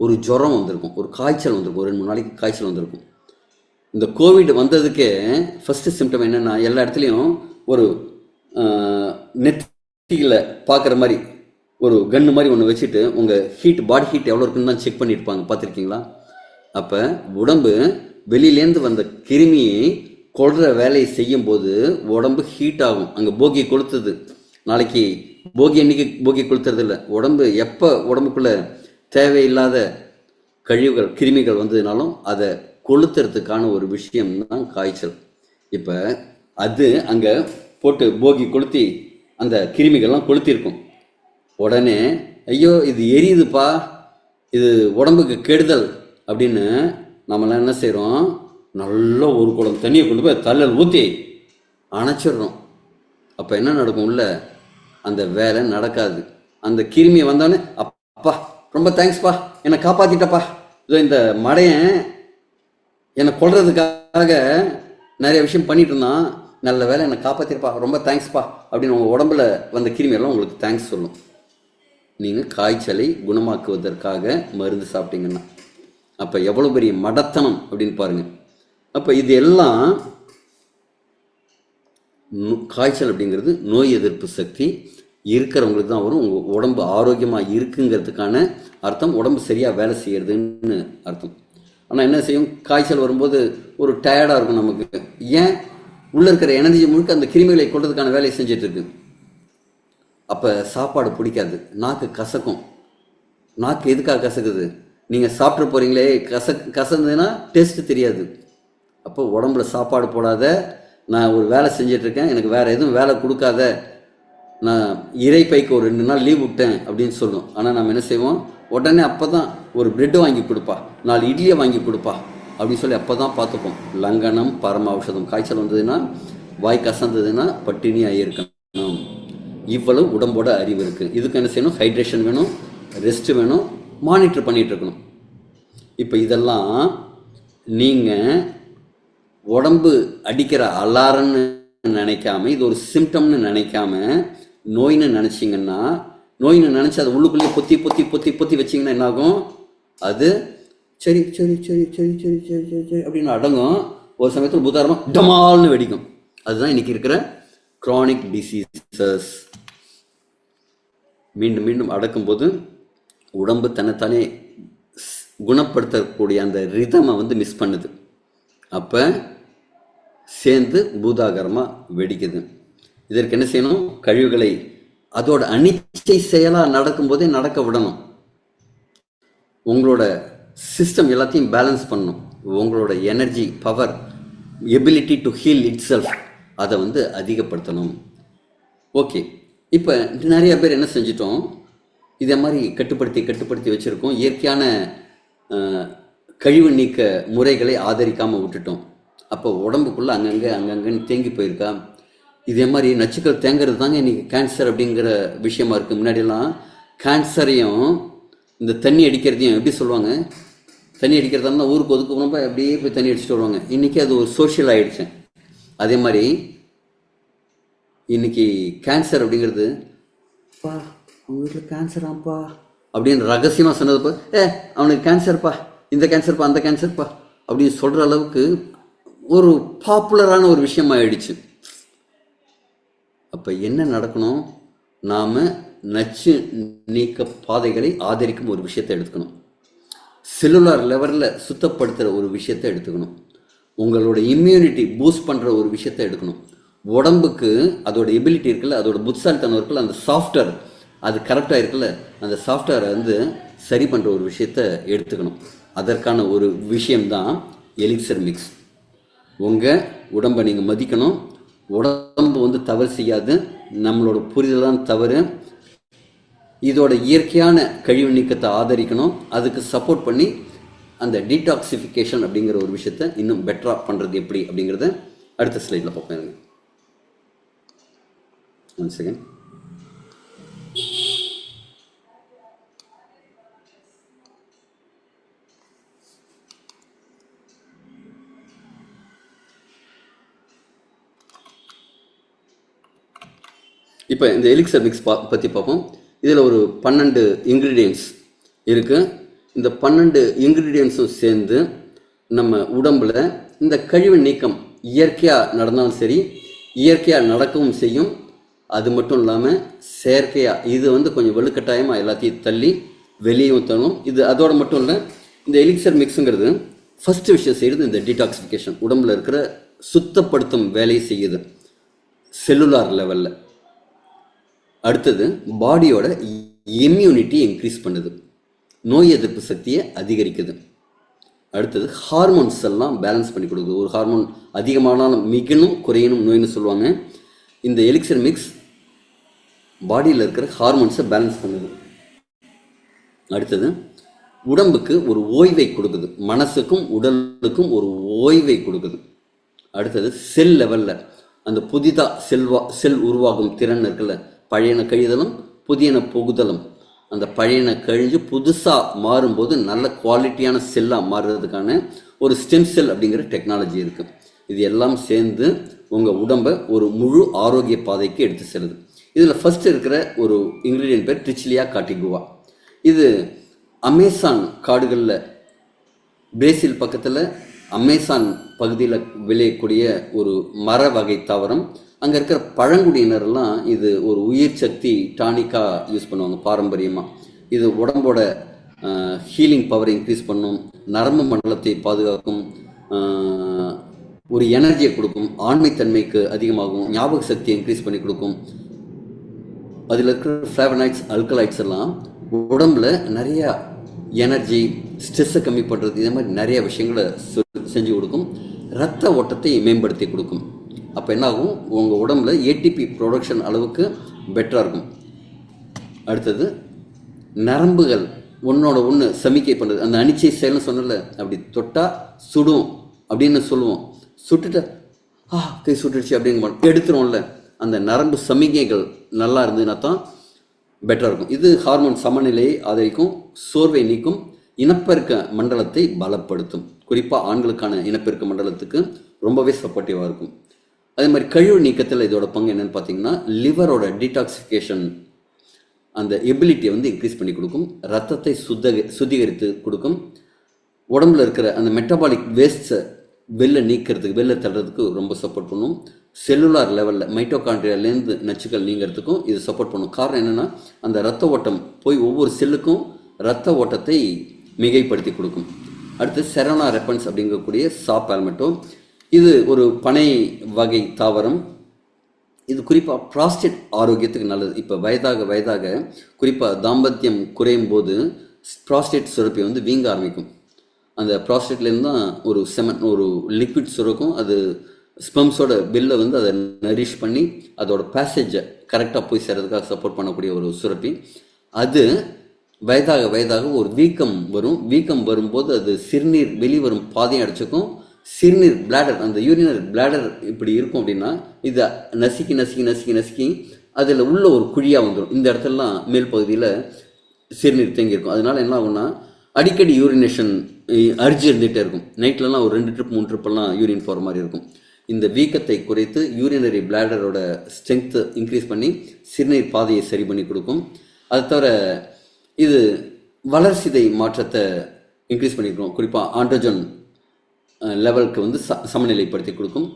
ஒரு ஜுரம் வந்திருக்கும், ஒரு காய்ச்சல் வந்திருக்கும், ஒரு 2-3 நாளைக்கு காய்ச்சல் வந்திருக்கும். இந்த கோவிட் வந்ததுக்கே ஃபஸ்ட்டு சிம்டம் என்னென்னா எல்லா இடத்துலையும் ஒரு நெத்தியில் பார்க்குற மாதிரி ஒரு கன்று மாதிரி ஒன்று வச்சுட்டு உங்கள் பாடி ஹீட் எவ்வளோ இருக்குன்னு தான் செக் பண்ணியிருப்பாங்க. பார்த்துருக்கீங்களா? அப்போ உடம்பு வெளியிலேருந்து வந்த கிருமியை கொள்கிற வேலையை செய்யும்போது உடம்பு ஹீட் ஆகும். அங்கே போகி கொளுத்துது. நாளைக்கு போகி அன்னைக்கு போகி கொளுத்துறது இல்லை. உடம்பு எப்போ உடம்புக்குள்ள தேவையில்லாத கழிவுகள் கிருமிகள் வந்ததுனாலும் அதை கொளுத்துறதுக்கான ஒரு விஷயம் தான் காய்ச்சல். இப்போ அது அங்கே போட்டு போகி கொளுத்தி அந்த கிருமிகள்லாம் கொளுத்திருக்கும். உடனே ஐயோ இது எரியுதுப்பா, இது உடம்புக்கு கெடுதல் அப்படின்னு நம்மளாம் என்ன செய்கிறோம், நல்ல ஒரு குடம் தண்ணியை கொண்டு போய் தள்ளல் ஊற்றி அணைச்சிடுறோம். அப்போ என்ன நடக்கும், உள்ள அந்த வேலை நடக்காது. அந்த கிருமியை வந்தோடனே அப்பா ரொம்ப தேங்க்ஸ்ப்பா, என்னை காப்பாற்றிட்டப்பா, இதோ இந்த மடையன் என்னை கொல்றதுக்காக நிறைய விஷயம் பண்ணிட்டு இருந்தான், நல்ல வேலை என்னை காப்பாற்றிருப்பா, ரொம்ப தேங்க்ஸ்ப்பா அப்படின்னு உங்கள் உடம்புல வந்த கிருமியெல்லாம் உங்களுக்கு தேங்க்ஸ் சொல்லும். நீங்கள் காய்ச்சலை குணமாக்குவதற்காக மருந்து சாப்பிட்டீங்கன்னா அப்போ எவ்வளோ பெரிய மடத்தனம் அப்படின்னு பாருங்கள். அப்போ இது எல்லாம் காய்ச்சல் அப்படிங்கிறது நோய் எதிர்ப்பு சக்தி இருக்கிறவங்களுக்கு தான் வரும். உங்கள் உடம்பு ஆரோக்கியமாக இருக்குங்கிறதுக்கான அர்த்தம் உடம்பு சரியாக வேலை செய்யறதுன்னு அர்த்தம். ஆனால் என்ன செய்யும், காய்ச்சல் வரும்போது ஒரு டயர்டாக இருக்கும் நமக்கு. ஏன், உள்ளே இருக்கிற எனர்ஜி முழுக்க அந்த கிருமிகளை கொள்றதுக்கான வேலையை செஞ்சிட்ருக்கு. அப்போ சாப்பாடு பிடிக்காது, நாக்கு கசக்கும். நாக்கு எதுக்காக கசக்குது, நீங்கள் சாப்பிட்டு போகிறீங்களே கசந்ததுன்னா டேஸ்ட்டு தெரியாது. அப்போ உடம்புல சாப்பாடு போடாத, நான் ஒரு வேலை செஞ்சிட்ருக்கேன், எனக்கு வேறு எதுவும் வேலை கொடுக்காத, நான் இறைப்பைக்கு ஒரு 2 நாள் லீவ் விட்டேன் அப்படின்னு சொல்லும். ஆனால் நம்ம என்ன செய்வோம், உடனே அப்போ தான் ஒரு பிரெட்டு வாங்கி கொடுப்பா, 4 இட்லியை வாங்கி கொடுப்பா அப்படின்னு சொல்லி அப்போ தான் பார்த்துப்போம். லங்கனம் பரம ஔஷதம். காய்ச்சல் வந்ததுன்னா, வாய் கசந்ததுன்னா பட்டினியாக இருக்கணும். இவ்வளவு உடம்போட அறிவு இருக்குது. இதுக்கு என்ன செய்யணும், ஹைட்ரேஷன் வேணும், ரெஸ்ட்டு வேணும், மானிட்டர் பண்ணிகிட்டு இருக்கணும். இப்போ இதெல்லாம் நீங்கள் உடம்பு அடிக்கிற அலாரம்னு நினைக்காம, இது ஒரு சிம்டம்னு நினைக்காம நோயின்னு நினச்சிங்கன்னா, நோயின்னு நினச்சி அதை உள்ளுக்குள்ளேயே பொத்தி பொத்தி பொத்தி பொத்தி வச்சிங்கன்னா என்னாகும், அது சரி சரி சரி சரி சரி சரி சரி சரி அப்படின்னு அடங்கும். ஒரு சமயத்தில் பூதாரமாக டமால்னு வெடிக்கும். அதுதான் இன்றைக்கி இருக்கிற க்ரானிக் டிசீசஸ். மீண்டும் மீண்டும் அடக்கும்போது உடம்பு தன்னைத்தானே குணப்படுத்தக்கூடிய அந்த ரிதமை மிஸ் பண்ணுது. அப்போ சேர்ந்து பூதாகரமாக வெடிக்குது. இதற்கு என்ன செய்யணும், கழிவுகளை அதோட அனிச்சை செயலாக நடக்கும்போதே நடக்க விடணும். உங்களோட சிஸ்டம் எல்லாத்தையும் பேலன்ஸ் பண்ணணும். உங்களோட energy, power, ability to heal it self, அதை அதிகப்படுத்தணும். ஓகே, இப்போ நிறைய பேர் என்ன செஞ்சிட்டோம், இதே மாதிரி கட்டுப்படுத்தி கட்டுப்படுத்தி வச்சுருக்கோம். இயற்கையான கழிவு நீக்க முறைகளை ஆதரிக்காமல் விட்டுட்டோம். அப்போ உடம்புக்குள்ளே அங்கங்கன்னு தேங்கி போயிருக்கா. இதே மாதிரி நச்சுக்கள் தேங்கிறது தாங்க இன்றைக்கி கேன்சர் அப்படிங்கிற விஷயமா இருக்குது. முன்னாடியெல்லாம் கேன்சரையும் இந்த தண்ணி அடிக்கிறதையும் எப்படி சொல்லுவாங்க, தண்ணி அடிக்கிறதா இருந்தால் ஊருக்கு ஒதுக்குறப்ப அப்படியே போய் தண்ணி அடிச்சுட்டு வருவாங்க. இன்றைக்கி அது ஒரு சோஷியல் ஆகிடுச்சு. அதே மாதிரி இன்றைக்கி கேன்சர் அப்படிங்கிறது, பா அவங்க வீட்டில் கேன்சராப்பா அப்படின்னு ரகசியமாக சொன்னதுப்பா, அவனுக்கு கேன்சர்ப்பா, இந்த கேன்சர்ப்பா, அந்த கேன்சர்ப்பா அப்படின்னு சொல்கிற அளவுக்கு ஒரு பாப்புலரான ஒரு விஷயம் ஆயிடுச்சு. அப்போ என்ன நடக்கணும், நாம் நச்சு நீக்க பாதைகளை ஆதரிக்கும் ஒரு விஷயத்தை எடுத்துக்கணும். செல்லுலார் லெவலில் சுத்தப்படுத்துகிற ஒரு விஷயத்தை எடுத்துக்கணும். உங்களோட இம்யூனிட்டி பூஸ்ட் பண்ணுற ஒரு விஷயத்தை எடுக்கணும். உடம்புக்கு அதோட எபிலிட்டி இருக்குல்ல, அதோட புத்தாலித்தனம் இருக்குல்ல, அந்த சாஃப்ட்வேர் அது கரெக்டாக இருக்குல்ல, அந்த சாஃப்ட்வேரை சரி பண்ணுற ஒரு விஷயத்தை எடுத்துக்கணும். அதற்கான ஒரு விஷயம்தான் எலிக்சர் மிக்ஸ். உங்கள் உடம்பை நீங்கள் மதிக்கணும். உடம்பு தவறு செய்யாது, நம்மளோட புரிதல் தான் தவறு. இதோட இயற்கையான கழிவு நீக்கத்தை ஆதரிக்கணும். அதுக்கு சப்போர்ட் பண்ணி அந்த டீடாக்சிஃபிகேஷன் அப்படிங்கிற ஒரு விஷயத்தை இன்னும் பெட்டராக பண்ணுறது எப்படி அப்படிங்கிறத அடுத்த ஸ்லைடில் பார்ப்பேன். One second. இப்போ இந்த எலிக்சர் மிக்ஸ் பற்றி பார்ப்போம். இதில் ஒரு 12 இன்க்ரீடியன்ட்ஸ் இருக்குது. இந்த 12 இன்க்ரீடியன்ஸும் சேர்ந்து நம்ம உடம்பில் இந்த கழிவு நீக்கம் இயற்கையாக நடந்தாலும் சரி, இயற்கையாக நடக்கவும் செய்யும். அது மட்டும் இல்லாமல் செயற்கையாக இது கொஞ்சம் வலுக்கட்டாயமாக எல்லாத்தையும் தள்ளி வெளியும் தள்ளும். இது அதோடு மட்டும் இல்லை, இந்த எலிக்சர் மிக்ஸுங்கிறது ஃபஸ்ட்டு விஷயம் செய்கிறது இந்த டீடாக்சிஃபிகேஷன். உடம்பில் இருக்கிற சுத்தப்படுத்தும் வேலையை செய்யுது செல்லுலார் லெவலில். அடுத்தது பாடியோட இம்யூனிட்டி இன்க்ரீஸ் பண்ணுது, நோய் எதிர்ப்பு சக்தியை அதிகரிக்குது. அடுத்தது ஹார்மோன்ஸ் எல்லாம் பேலன்ஸ் பண்ணி கொடுக்குது. ஒரு ஹார்மோன் அதிகமானாலும் மிகணும் குறையணும் நோய்னு சொல்லுவாங்க. இந்த எலிக்சர் மிக்ஸ் பாடியில் இருக்கிற ஹார்மோன்ஸை பேலன்ஸ் பண்ணுது. அடுத்தது உடம்புக்கு ஒரு ஓய்வை கொடுக்குது, மனசுக்கும் உடலுக்கும் ஒரு ஓய்வை கொடுக்குது. அடுத்தது செல் லெவலில் அந்த புதிதாக செல் உருவாகும் திறன் இருக்குல்ல, பழையன கழிதலும் புதியன புகுதலும், அந்த பழையன கழிஞ்சு புதுசாக மாறும்போது நல்ல குவாலிட்டியான செல்லாக மாறுறதுக்கான ஒரு ஸ்டெம் செல் அப்படிங்கிற டெக்னாலஜி இருக்குது. இது எல்லாம் சேர்ந்து உங்கள் உடம்பை ஒரு முழு ஆரோக்கிய பாதைக்கு எடுத்து செல்லுது. இதில் ஃபர்ஸ்ட் இருக்கிற ஒரு இன்க்ரீடியன்ட் பேர் ட்ரிச்சிலியா காட்டிகுவா. இது அமேசான் காடுகளில், பிரேசில் பக்கத்தில் அமேசான் பகுதியில் விளையக்கூடிய ஒரு மர வகை தாவரம். அங்கே இருக்கிற பழங்குடியினரெல்லாம் இது ஒரு உயிர் சக்தி டானிக்காக யூஸ் பண்ணுவாங்க பாரம்பரியமாக. இது உடம்போட ஹீலிங் பவரை இன்க்ரீஸ் பண்ணும், நரம்பு மண்டலத்தை பாதுகாக்கும், ஒரு எனர்ஜியை கொடுக்கும், ஆண்மைத்தன்மைக்கு அதிகமாகும், ஞாபக சக்தியை இன்க்ரீஸ் பண்ணி கொடுக்கும். அதில் இருக்கிற ஃப்ளேவனாய்ட்ஸ் அல்கலாய்ட்ஸ் எல்லாம் உடம்புல நிறைய எனர்ஜி, ஸ்ட்ரெஸ்ஸை கம்மி பண்ணுறது, இதே மாதிரி நிறைய விஷயங்களை செஞ்சு கொடுக்கும். ரத்த ஓட்டத்தை மேம்படுத்தி கொடுக்கும். அப்போ என்ன ஆகும், உங்கள் உடம்புல ஏடிபி ப்ரொடக்ஷன் அளவுக்கு பெட்டராக இருக்கும். அடுத்தது நரம்புகள் ஒன்றோட ஒன்று சமிக்கை பண்ணுறது. அந்த அனிச்சை செயல்னு சொன்னல, அப்படி தொட்டால் சுடும் அப்படின்னு சொல்லுவோம். சுட்டுட்ட கை சுட்டுடுச்சு அப்படின்னு எடுத்துருவோம்ல, அந்த நரம்பு சமிகைகள் நல்லா இருந்ததுன்னா தான் பெட்டராக இருக்கும். இது ஹார்மோன் சமநிலையை ஆதரிக்கும், சோர்வை நீக்கும், இனப்பெருக்க மண்டலத்தை பலப்படுத்தும். குறிப்பாக ஆண்களுக்கான இனப்பெருக்க மண்டலத்துக்கு ரொம்பவே சப்போர்ட்டிவாக இருக்கும். அதே மாதிரி கழிவு நீக்கத்தில் இதோட பங்கு என்னென்னு பார்த்தீங்கன்னா, லிவரோட டீடாக்சிஃபிகேஷன் அந்த எபிலிட்டியை வந்து இன்க்ரீஸ் பண்ணி கொடுக்கும், ரத்தத்தை சுத்திகரித்து கொடுக்கும், உடம்புல இருக்கிற அந்த மெட்டபாலிக் வேஸ்ட்ஸை வெளில தள்ளுறதுக்கு ரொம்ப சப்போர்ட் பண்ணும். செல்லுலார் லெவலில் மைட்டோகாண்ட்ரியாலேருந்து நச்சுக்கள் நீங்கிறதுக்கும் இது சப்போர்ட் பண்ணும். காரணம் என்னென்னா, அந்த ரத்த ஓட்டம் போய் ஒவ்வொரு செல்லுக்கும் ரத்த ஓட்டத்தை மிகைப்படுத்தி கொடுக்கும். அடுத்து செரோனா ரெப்பன்ஸ் அப்படிங்கக்கூடிய சாப்பால்மெட்டோ, இது ஒரு பனை வகை தாவரம். இது குறிப்பாக ப்ராஸ்டேட் ஆரோக்கியத்துக்கு நல்லது. இப்போ வயதாக குறிப்பாக தாம்பத்தியம் குறையும் போது ப்ராஸ்டேட் சுரப்பி வந்து வீங்க ஆரம்பிக்கும். அந்த ப்ராஸ்டேட்லேருந்து தான் ஒரு லிக்விட் சுரக்கும். அது ஸ்பெம்ஸோட பில்லை வந்து அதை நரிஷ் பண்ணி அதோட பேசேஜை கரெக்டாக போய் சேர்றதுக்காக சப்போர்ட் பண்ணக்கூடிய ஒரு சுரப்பி. அது வயதாக ஒரு வீக்கம் வரும். வீக்கம் வரும்போது அது சிறுநீர் வெளிவரும் பாதையை அடைச்சிக்கும். சிறுநீர் பிளாடர், அந்த யூரினரி பிளாடர் இப்படி இருக்கும் அப்படின்னா, இதை நசுக்கி அதில் உள்ள ஒரு குழியாக வந்துடும். இந்த இடத்துலலாம் மேல் பகுதியில் சிறுநீர் தேங்கியிருக்கும். அதனால என்ன ஆகும்னா, அடிக்கடி யூரினேஷன் அர்ஜி இருந்துகிட்டே இருக்கும். நைட்லலாம் ஒரு 2 ட்ரிப் 3 ட்ரிப்பெல்லாம் யூரின் போகிற மாதிரி இருக்கும். இந்த வீக்கத்தை குறைத்து யூரினரி பிளாடரோட ஸ்ட்ரென்த்தை இன்க்ரீஸ் பண்ணி சிறுநீர் பாதையை சரி பண்ணி கொடுக்கும். அது தவிர இது வளர்சிதை மாற்றத்தை இன்க்ரீஸ் பண்ணிக்கிறோம். குறிப்பாக ஆண்ட்ரோஜன் லெவலுக்கு வந்து சமநிலைப்படுத்தி கொடுக்கும்.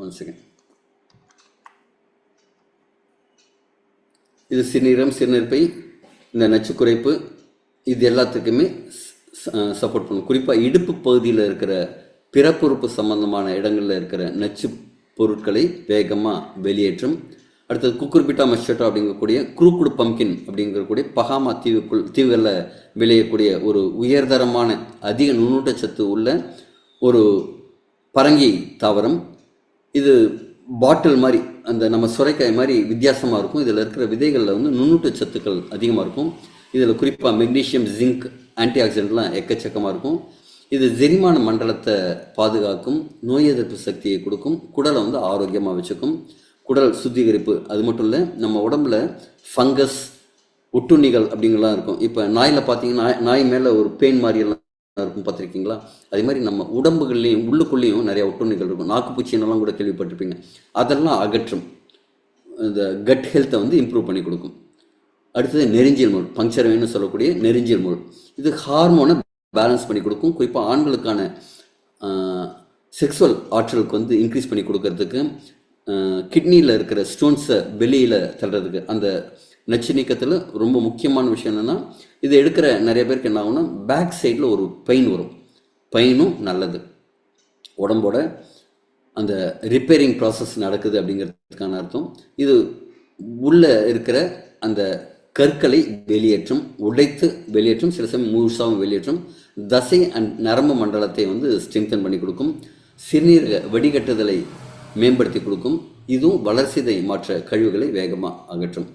1 செகண்ட். இது சிறுநீர்ப்பை, இந்த நச்சு குறைப்பு, இது எல்லாத்துக்குமே சப்போர்ட் பண்ணும். குறிப்பாக இடுப்பு பகுதியில் இருக்கிற பிறப்புறுப்பு சம்பந்தமான இடங்களில் இருக்கிற நச்சு பொருட்களை வேகமாக வெளியேற்றும். அடுத்தது குக்குர்பிட்டா மஸ்டோ அப்படிங்கக்கூடிய குரூக்குடு பம்கின் அப்படிங்கக்கூடிய பகாமா தீவுகளில் விளையக்கூடிய ஒரு உயர்தரமான அதிக நுண்ணூட்டச்சத்து உள்ள ஒரு பரங்கி தாவரம். இது பாட்டில் மாதிரி, அந்த நம்ம சுரைக்காய் மாதிரி வித்தியாசமாக இருக்கும். இதில் இருக்கிற விதைகளில் வந்து நுண்ணூட்டச்சத்துக்கள் அதிகமாக இருக்கும். இதில் குறிப்பாக மெக்னீஷியம், ஜிங்க், ஆன்டி ஆக்சிடென்ட்லாம் எக்கச்சக்கமாக இருக்கும். இது செரிமான மண்டலத்தை பாதுகாக்கும், நோய் எதிர்ப்பு சக்தியை கொடுக்கும், குடலை வந்து ஆரோக்கியமாக வச்சுக்கும், குடல் சுத்திகரிப்பு. அது மட்டும் இல்லை, நம்ம உடம்புல ஃபங்கஸ், ஒட்டுண்ணிகள் அப்படிங்கலாம் இருக்கும். இப்போ நாயில் பார்த்தீங்கன்னா, நாய் மேலே ஒரு பெயின் மாதிரியெல்லாம் இருக்கும், பார்த்துருக்கீங்களா? அதே மாதிரி நம்ம உடம்புகள்லேயும் உள்ளுக்குள்ளேயும் நிறைய ஒட்டுண்ணிகள் இருக்கும். நாக்குப்பூச்சினெல்லாம் கூட கேள்விப்பட்டிருப்பீங்க. அதெல்லாம் அகற்றும், இந்த கட் ஹெல்த்தை வந்து இம்ப்ரூவ் பண்ணி கொடுக்கும். அடுத்தது நெருஞ்சியல் முள், பங்க்சர் வேணும்னு சொல்லக்கூடிய நெருஞ்சியல் முள். இது ஹார்மோனை பேலன்ஸ் பண்ணி கொடுக்கும். குறிப்பாக ஆண்களுக்கான செக்ஸுவல் ஆற்றலுக்கு வந்து இன்க்ரீஸ் பண்ணி கொடுக்கறதுக்கு, கிட்னியில் இருக்கிற ஸ்டோன்ஸை வெளியில் தள்ளுறதுக்கு. அந்த நச்சு நீக்கத்தில் ரொம்ப முக்கியமான விஷயம் என்னென்னா, இது எடுக்கிற நிறைய பேருக்கு என்ன ஆகும்னா, பேக் சைடில் ஒரு பெயின் வரும். பெயினும் நல்லது. உடம்போட அந்த ரிப்பேரிங் ப்ராசஸ் நடக்குது அப்படிங்கிறதுக்கான அர்த்தம். இது உள்ள இருக்கிற அந்த கற்களை வெளியேற்றும், உடைத்து வெளியேற்றும், சில சமயம் முழுசாகவும் வெளியேற்றும், தசை அண்ட் நரம்பு மண்டலத்தை வந்து ஸ்ட்ரெங்தன் பண்ணி கொடுக்கும், சிறுநீரக வடிகட்டுதலை மேம்படுத்தி கொடுக்கும். இதுவும் வளர்சிதை மாற்ற கழிவுகளை வேகமாக அகற்றும்.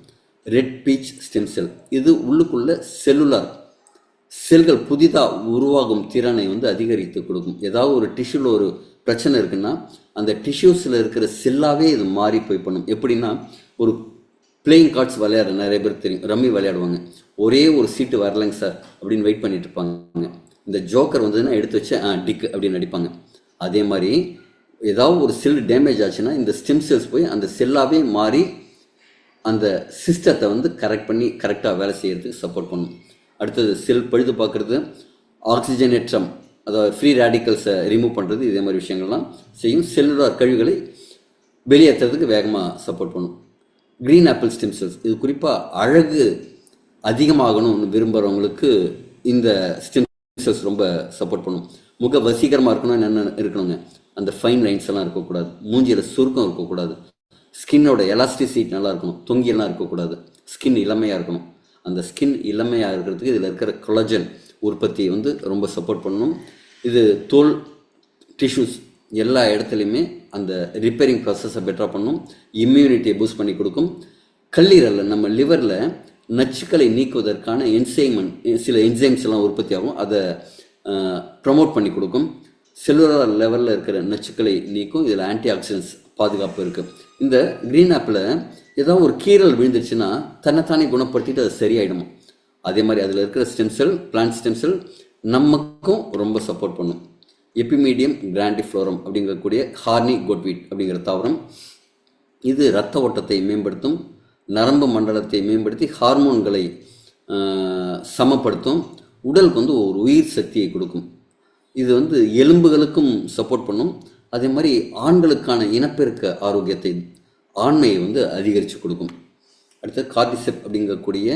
ரெட் பீச் ஸ்டெம் செல், இது உள்ளுக்குள்ள செல்லுலார் செல்கள் புதிதாக உருவாகும் திறனை வந்து அதிகரித்து கொடுக்கும். ஏதாவது ஒரு டிஷ்யூவில் ஒரு பிரச்சனை இருக்குன்னா அந்த டிஷ்யூஸில் இருக்கிற செல்லாகவே இது மாறி போய் பண்ணும். எப்படின்னா, ஒரு பிளேயிங் கார்ட்ஸ் விளையாடுற நிறைய பேர் தெரியும், ரம்மி விளையாடுவாங்க. ஒரே ஒரு சீட்டு வரலைங்க சார் அப்படின்னு வெயிட் பண்ணிட்டு இருப்பாங்க. இந்த ஜோக்கர் வந்ததுன்னா எடுத்து வச்சு டிக் அப்படின்னு நடிப்பாங்க. அதே மாதிரி ஏதாவது ஒரு செல் டேமேஜ் ஆச்சுன்னா இந்த ஸ்டெம் செல்ஸ் போய் அந்த செல்லாகவே மாறி அந்த சிஸ்டத்தை வந்து கரெக்ட் பண்ணி கரெக்டாக வேலை செய்யறதுக்கு சப்போர்ட் பண்ணும். அடுத்தது செல் பழுது பார்க்குறது, ஆக்சிஜனேற்றம், அதாவது ஃப்ரீ ரேடிக்கல்ஸை ரிமூவ் பண்ணுறது, இதே மாதிரி விஷயங்கள்லாம் செய்யும். செல்லுலார் கழிவுகளை வெளியேற்றுறதுக்கு வேகமாக சப்போர்ட் பண்ணும். க்ரீன் ஆப்பிள் ஸ்டெம் செல்ஸ், இது குறிப்பாக அழகு அதிகமாகணும்னு விரும்புகிறவங்களுக்கு இந்த ஸ்டெம் செல்ஸ் ரொம்ப சப்போர்ட் பண்ணும். முக வசீகரமாக இருக்கணும், என்ன இருக்கணுங்க, அந்த ஃபைன் லைன்ஸ் எல்லாம் இருக்கக்கூடாது, மூஞ்சியில் சுருக்கம் இருக்கக்கூடாது, ஸ்கின்னோட எலாஸ்டிசிட்டி நல்லா இருக்கணும், தொங்கியெல்லாம் இருக்கக்கூடாது, ஸ்கின் இளமையாக இருக்கணும். அந்த ஸ்கின் இளமையாக இருக்கிறதுக்கு இதில் இருக்கிற கொலஜன் உற்பத்தியை வந்து ரொம்ப சப்போர்ட் பண்ணணும். இது தோல் டிஷ்யூஸ் எல்லா இடத்துலையுமே அந்த ரிப்பேரிங் ப்ராசஸை பெட்டராக பண்ணும், இம்யூனிட்டியை பூஸ்ட் பண்ணி கொடுக்கும். கல்லீரலில் நம்ம லிவரில் நச்சுக்களை நீக்குவதற்கான சில என்சைம்ஸ் எல்லாம் உற்பத்தி ஆகும், அதை ப்ரமோட் பண்ணி கொடுக்கும். செல்லுலார் லெவலில் இருக்கிற நச்சுக்களை நீக்கும். இதில் ஆன்டி ஆக்சிடென்ட்ஸ் பாதுகாப்பு இருக்குது. இந்த க்ரீன் ஆப்பில் ஏதாவது ஒரு கீரல் விழுந்துச்சுன்னா தன்னைத்தானே குணப்படுத்திட்டு அது சரியாயிடுமா. அதே மாதிரி அதில் இருக்கிற stem cell, plant stem cell நமக்கும் ரொம்ப சப்போர்ட் பண்ணும். எபிமீடியம் கிராண்டிஃப்ளோரம் அப்படிங்கக்கூடிய ஹார்னி கோட்வீட் அப்படிங்கிற தாவரம், இது இரத்த ஓட்டத்தை மேம்படுத்தும், நரம்பு மண்டலத்தை மேம்படுத்தி ஹார்மோன்களை சமப்படுத்தும், உடலுக்கு வந்து ஒரு உயிர் சக்தியை கொடுக்கும். இது வந்து எலும்புகளுக்கும் சப்போர்ட் பண்ணும். அதே மாதிரி ஆண்களுக்கான இனப்பெருக்க ஆரோக்கியத்தை, ஆண்மையை வந்து அதிகரித்து கொடுக்கும். அடுத்து கார்டிசெப் அப்படிங்கக்கூடிய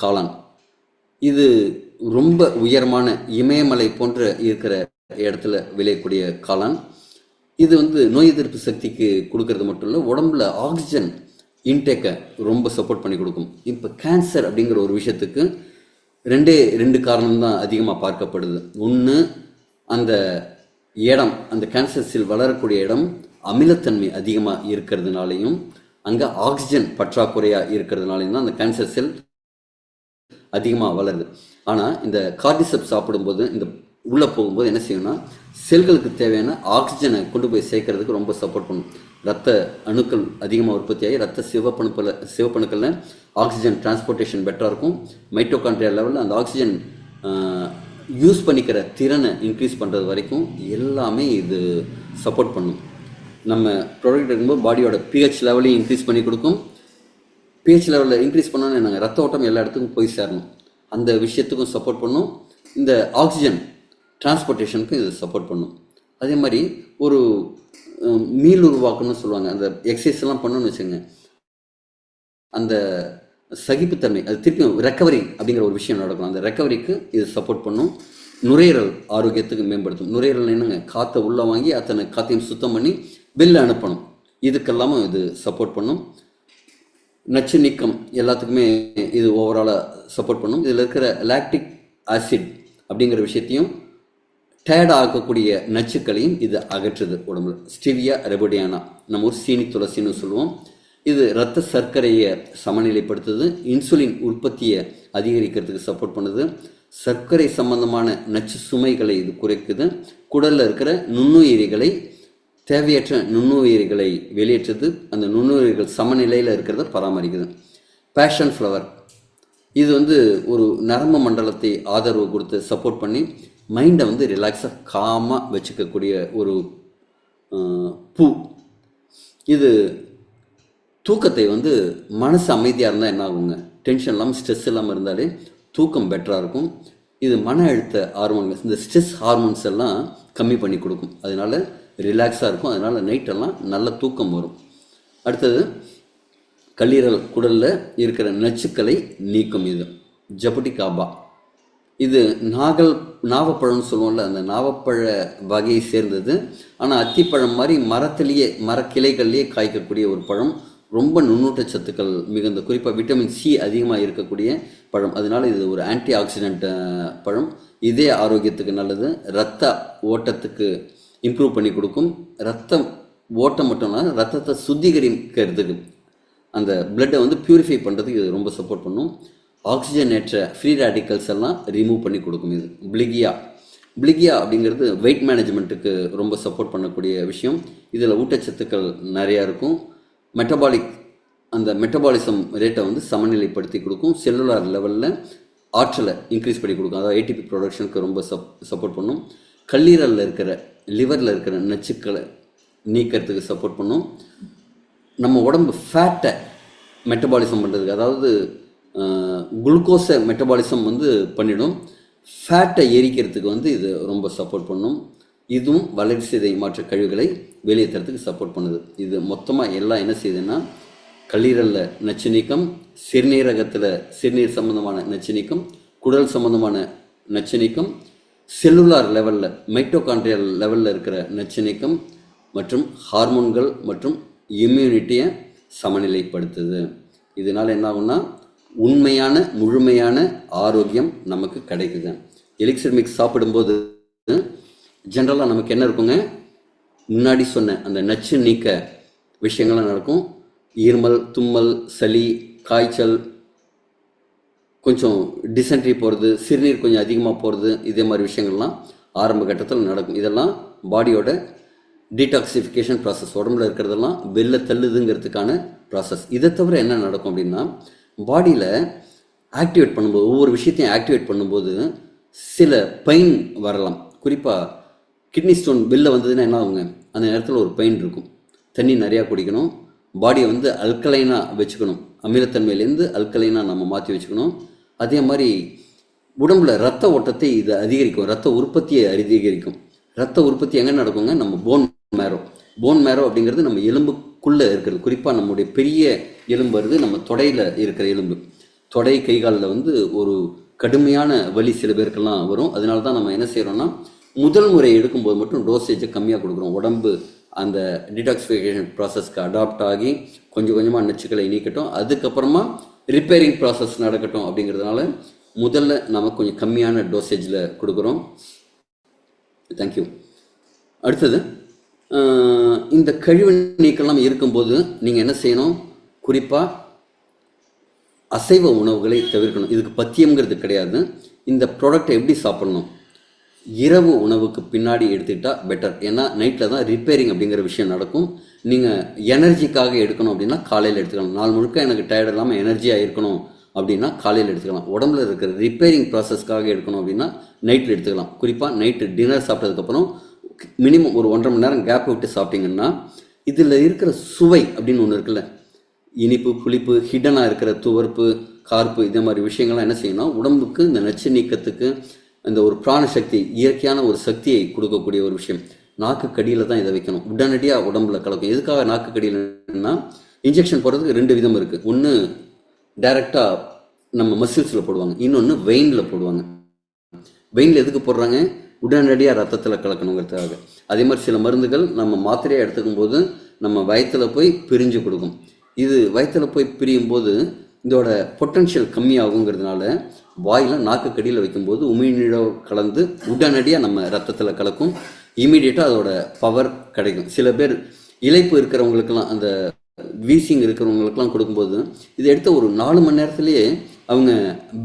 காளான், இது ரொம்ப உயரமான இமயமலை போன்ற இருக்கிற இடத்துல விளையக்கூடிய காளான். இது வந்து நோய் எதிர்ப்பு சக்திக்கு கொடுக்கறது மட்டும் இல்லை, உடம்புல ஆக்சிஜன் இன்டேக்கை ரொம்ப சப்போர்ட் பண்ணி கொடுக்கும். இப்போ கேன்சர் அப்படிங்கிற ஒரு விஷயத்துக்கு ரெண்டு காரணம் தான் அதிகமாக பார்க்கப்படுது. ஒன்று, அந்த இடம், அந்த கேன்சர் செல் வளரக்கூடிய இடம் அமிலத்தன்மை அதிகமாக இருக்கிறதுனாலையும் அங்கே ஆக்சிஜன் பற்றாக்குறையாக இருக்கிறதுனாலையும் தான் அந்த கேன்சர் செல் அதிகமாக வளருது. ஆனால் இந்த கார்டிசெப் சாப்பிடும்போது, இந்த உள்ளே போகும்போது என்ன செய்யணும்னா, செல்களுக்கு தேவையான ஆக்சிஜனை கொண்டு போய் சேர்க்கறதுக்கு ரொம்ப சப்போர்ட் பண்ணும். ரத்த அணுக்கள் அதிகமாக உற்பத்தி ஆகி ரத்த சிவப்பணுக்களில் ஆக்சிஜன் டிரான்ஸ்போர்ட்டேஷன் பெட்டராக இருக்கும். மைட்டோகாண்ட்ரியா லெவலில் அந்த ஆக்சிஜன் யூஸ் பண்ணிக்கிற திறனை இன்க்ரீஸ் பண்ணுறது வரைக்கும் எல்லாமே இது சப்போர்ட் பண்ணும். நம்ம ப்ராடக்ட் எடுக்கும்போது பாடியோட பிஹெச் லெவலையும் இன்க்ரீஸ் பண்ணி கொடுக்கும். பிஹெச் லெவலில் இன்க்ரீஸ் பண்ணோன்னு நாங்கள் ரத்த ஓட்டம் எல்லா இடத்துக்கும் போய் சேரணும், அந்த விஷயத்துக்கும் சப்போர்ட் பண்ணும். இந்த ஆக்சிஜன் டிரான்ஸ்போர்ட்டேஷனுக்கும் இது சப்போர்ட் பண்ணும். அதே மாதிரி ஒரு மீள் உருவாக்கணும்னு சொல்லுவாங்க, அந்த எக்ஸசைஸ் எல்லாம் பண்ணணும்னு வச்சுங்க, அந்த சகிப்புத்தன்மை, அது திருப்பியும் ரெக்கவரி அப்படிங்கிற ஒரு விஷயம் நடக்கும், அந்த ரெக்கவரிக்கு இது சப்போர்ட் பண்ணும். நுரையீரல் ஆரோக்கியத்துக்கு மேம்படுத்தும். நுரையீரல் என்னங்க, காற்றை உள்ளே வாங்கி அத்தனை காற்றையும் சுத்தம் பண்ணி வெளில அனுப்பணும், இதுக்கெல்லாமும் இது சப்போர்ட் பண்ணும். நச்சு நீக்கம் எல்லாத்துக்குமே இது ஓவராலாக சப்போர்ட் பண்ணும். இதில் இருக்கிற லாக்டிக் ஆசிட் அப்படிங்கிற விஷயத்தையும் டயர்ட் ஆக்கக்கூடிய நச்சுக்களையும் இது அகற்றுது உடம்புல. ஸ்டிவியா ரெபோடியானா, நம்ம ஊர் சீனி துளசின்னு சொல்லுவோம். இது இரத்த சர்க்கரையை சமநிலைப்படுத்துது, இன்சுலின் உற்பத்தியை அதிகரிக்கிறதுக்கு சப்போர்ட் பண்ணுது, சர்க்கரை சம்பந்தமான நச்சு சுமைகளை இது குறைக்குது, குடலில் இருக்கிற நுண்ணுயிரிகளை, தேவையற்ற நுண்ணுயிரிகளை வெளியேற்றுது, அந்த நுண்ணுயிரிகள் சமநிலையில் இருக்கிறத பராமரிக்குது. பேஷன் ஃப்ளவர், இது வந்து ஒரு நரம்பு மண்டலத்தை ஆதரவு கொடுத்து சப்போர்ட் பண்ணி மைண்டை வந்து ரிலாக்ஸாக காமாக வச்சுக்கக்கூடிய ஒரு பூ. இது தூக்கத்தை வந்து, மனசு அமைதியாக இருந்தால் என்ன ஆகுங்க, டென்ஷன் இல்லாமல் ஸ்ட்ரெஸ் இல்லாமல் இருந்தாலே தூக்கம் பெட்டராக இருக்கும். இது மன அழுத்த ஹார்மோன்கள், இந்த ஸ்ட்ரெஸ் ஹார்மோன்ஸ் எல்லாம் கம்மி பண்ணி கொடுக்கும், அதனால ரிலாக்ஸாக இருக்கும், அதனால் நைட்டெல்லாம் நல்ல தூக்கம் வரும். அடுத்தது கல்லீரல், குடலில் இருக்கிற நச்சுக்களை நீக்கும். இது ஜபுட்டிகாபா, இது நாவப்பழம்னு சொல்லுவோம்ல, அந்த நாவப்பழ வகையை சேர்ந்தது. ஆனால் அத்திப்பழம் மாதிரி மரக்கிளைகள்லேயே காய்க்கக்கூடிய ஒரு பழம். ரொம்ப நுண்ணூட்ட சத்துக்கள் மிகுந்த, குறிப்பாக விட்டமின் சி அதிகமாக இருக்கக்கூடிய பழம். அதனால இது ஒரு ஆன்டி ஆக்சிடென்ட் பழம். இதே ஆரோக்கியத்துக்கு நல்லது. ரத்த ஓட்டத்துக்கு இம்ப்ரூவ் பண்ணி கொடுக்கும். ரத்தம் ஓட்டம் மட்டும் இல்லை, ரத்தத்தை சுத்திகரிக்கிறதுக்கு, அந்த பிளட்டை வந்து பியூரிஃபை பண்ணுறதுக்கு இது ரொம்ப சப்போர்ட் பண்ணும். ஆக்சிஜனேற்ற ஃப்ரீ ரேடிக்கல்ஸ் எல்லாம் ரிமூவ் பண்ணி கொடுக்கும். இது பிளிகியா அப்படிங்கிறது வெயிட் மேனேஜ்மெண்ட்டுக்கு ரொம்ப சப்போர்ட் பண்ணக்கூடிய விஷயம். இதில் ஊட்டச்சத்துக்கள் நிறையா இருக்கும். அந்த மெட்டபாலிசம் ரேட்டை வந்து சமநிலைப்படுத்தி கொடுக்கும். செல்லுலார் லெவலில் ஆற்றலை இன்க்ரீஸ் பண்ணி கொடுக்கும். அதாவது ஏடிபி ப்ரொடக்ஷனுக்கு ரொம்ப சப்போர்ட் பண்ணும். லிவரில் இருக்கிற நச்சுக்களை நீக்கிறதுக்கு சப்போர்ட் பண்ணும். நம்ம உடம்பு ஃபேட்டை மெட்டபாலிசம் பண்ணுறதுக்கு, அதாவது குளுக்கோஸை மெட்டபாலிசம் வந்து பண்ணிடும். ஃபேட்டை எரிக்கிறதுக்கு வந்து இது ரொம்ப சப்போர்ட் பண்ணும். இதுவும் வளர்சிதை மாற்ற கழிவுகளை வெளியேற்றுறதுக்கு சப்போர்ட் பண்ணுது. இது மொத்தமாக எல்லாம் என்ன செய்யுதுன்னா, கல்லீரலில் நச்சு நீக்கம், சிறுநீர் சம்பந்தமான நச்சு நீக்கம், குடல் சம்பந்தமான நச்சு நீக்கம், செல்லுலார் லெவலில் மைட்டோகாண்ட்ரியல் லெவலில் இருக்கிற நச்சு நீக்கம் மற்றும் ஹார்மோன்கள் மற்றும் இம்யூனிட்டியை சமநிலைப்படுத்துது. இதனால் என்ன ஆகும்னா, உண்மையான முழுமையான ஆரோக்கியம் நமக்கு கிடைக்குது. எலிக்சர் மிக்ஸ் சாப்பிடும்போது ஜென்ரலாக நமக்கு என்ன இருக்குங்க, முன்னாடி சொன்ன அந்த நச்சு நீக்க விஷயங்கள்லாம் நடக்கும். இருமல், தும்மல், சளி, காய்ச்சல், கொஞ்சம் டிசென்ட்ரி போகிறது, சிறுநீர் கொஞ்சம் அதிகமாக போகிறது, இதே மாதிரி விஷயங்கள்லாம் ஆரம்ப கட்டத்தில் நடக்கும். இதெல்லாம் பாடியோட டீடாக்சிஃபிகேஷன் ப்ராசஸ், உடம்புல இருக்கிறதெல்லாம் வெளில தள்ளுதுங்கிறதுக்கான ப்ராசஸ். இதை தவிர என்ன நடக்கும் அப்படின்னா, பாடியில் ஆக்டிவேட் பண்ணும்போது, ஒவ்வொரு விஷயத்தையும் ஆக்டிவேட் பண்ணும்போது சில பெயின் வரலாம். குறிப்பாக கிட்னி ஸ்டோன் வெளில வந்ததுன்னா என்ன ஆகுங்க, அந்த நேரத்தில் ஒரு பெயின் இருக்கும். தண்ணி நிறையா குடிக்கணும். பாடியை வந்து அல்கலைனாக வச்சுக்கணும். அமிலத்தன்மையிலேருந்து அல்கலைனாக நம்ம மாற்றி வச்சுக்கணும். அதே மாதிரி உடம்புல ரத்த ஓட்டத்தை இது அதிகரிக்கும், ரத்த உற்பத்தியை அதிகரிக்கும். ரத்த உற்பத்தி எங்கே நடக்குங்க, நம்ம போன் மேரோ அப்படிங்கிறது நம்ம எலும்புக்குள்ளே இருக்கிறது. குறிப்பாக நம்முடைய பெரிய எலும்பு வருது, நம்ம தொடையில் இருக்கிற எலும்பு. தொடை கைகாலில் வந்து ஒரு கடுமையான வலி சில பேருக்கெல்லாம் வரும். அதனால தான் நம்ம என்ன செய்கிறோம்னா, முதல் முறை எடுக்கும்போது மட்டும் டோசேஜை கம்மியாக கொடுக்குறோம். உடம்பு அந்த டிடாக்சிஃபிகேஷன் ப்ராசஸ்க்கு அடாப்ட் ஆகி கொஞ்சம் கொஞ்சமாக நச்சுக்களை நீக்கட்டும், அதுக்கப்புறமா ரிப்பேரிங் ப்ராசஸ் நடக்கட்டும். அப்படிங்கிறதுனால முதல்ல நம்ம கொஞ்சம் கம்மியான டோசேஜில் கொடுக்குறோம். தேங்க்யூ. அடுத்தது, இந்த கழிவு நீக்கெல்லாம் இருக்கும்போது நீங்கள் என்ன செய்யணும், குறிப்பாக அசைவ உணவுகளை தவிர்க்கணும். இதுக்கு பத்தியம்ங்கிறது கிடையாது. இந்த ப்ராடக்டை எப்படி சாப்பிடணும், இரவு உணவுக்கு பின்னாடி எடுத்துக்கிட்டால் பெட்டர். ஏன்னா நைட்டில் தான் ரிப்பேரிங் அப்படிங்கிற விஷயம் நடக்கும். நீங்கள் எனர்ஜிக்காக எடுக்கணும் அப்படின்னா காலையில் எடுத்துக்கலாம். நாள் முழுக்க எனக்கு டயர்ட் இல்லாமல் எனர்ஜியாக இருக்கணும் அப்படின்னா காலையில் எடுத்துக்கலாம். உடம்புல இருக்கிற ரிப்பேரிங் ப்ராசஸ்க்காக எடுக்கணும் அப்படின்னா நைட்டில் எடுத்துக்கலாம். குறிப்பாக நைட்டு டின்னர் சாப்பிட்டதுக்கப்புறம் மினிமம் ஒரு 1.5 மணி நேரம் கேப் விட்டு சாப்பிட்டீங்கன்னா, இதில் இருக்கிற சுவை அப்படின்னு ஒன்று இருக்குல்ல, இனிப்பு, புளிப்பு, ஹிடனாக இருக்கிற துவர்ப்பு, கார்ப்பு, இதே மாதிரி விஷயங்கள்லாம் என்ன செய்யணும், உடம்புக்கு இந்த நச்சு நீக்கத்துக்கு இந்த ஒரு பிராண சக்தி, இயற்கையான ஒரு சக்தியை கொடுக்கக்கூடிய ஒரு விஷயம். நாக்கு கடியில் தான் இதை வைக்கணும். உடனடியாக உடம்புல கலக்கும். எதுக்காக நாக்கு கடியில்னா, இன்ஜெக்ஷன் போடுறதுக்கு 2 விதம் இருக்குது. ஒன்று டைரெக்டாக நம்ம மசில்ஸில் போடுவாங்க, இன்னொன்று வெயினில் போடுவாங்க. வெயினில் எதுக்கு போடுறாங்க, உடனடியாக ரத்தத்தில் கலக்கணுங்கிறதுக்காக. அதே மாதிரி சில மருந்துகள் நம்ம மாத்திரையாக எடுத்துக்கும் போது நம்ம வயிற்றில் போய் பிரிஞ்சு கொடுக்கும். இது வயிற்றில் போய் பிரியும் போது இதோட பொட்டன்ஷியல் கம்மியாகுங்கிறதுனால வாயில் நாக்கு கடியில் வைக்கும்போது உமிழ்நீரோ கலந்து உடனடியாக நம்ம ரத்தத்தில் கலக்கும். இமீடியட்டாக அதோட பவர் கிடைக்கும். சில பேர் இளைப்பு இருக்கிறவங்களுக்கெல்லாம், அந்த வீசிங் இருக்கிறவங்களுக்கெல்லாம் கொடுக்கும்போது இதை எடுத்த ஒரு 4 மணி நேரத்துலேயே அவங்க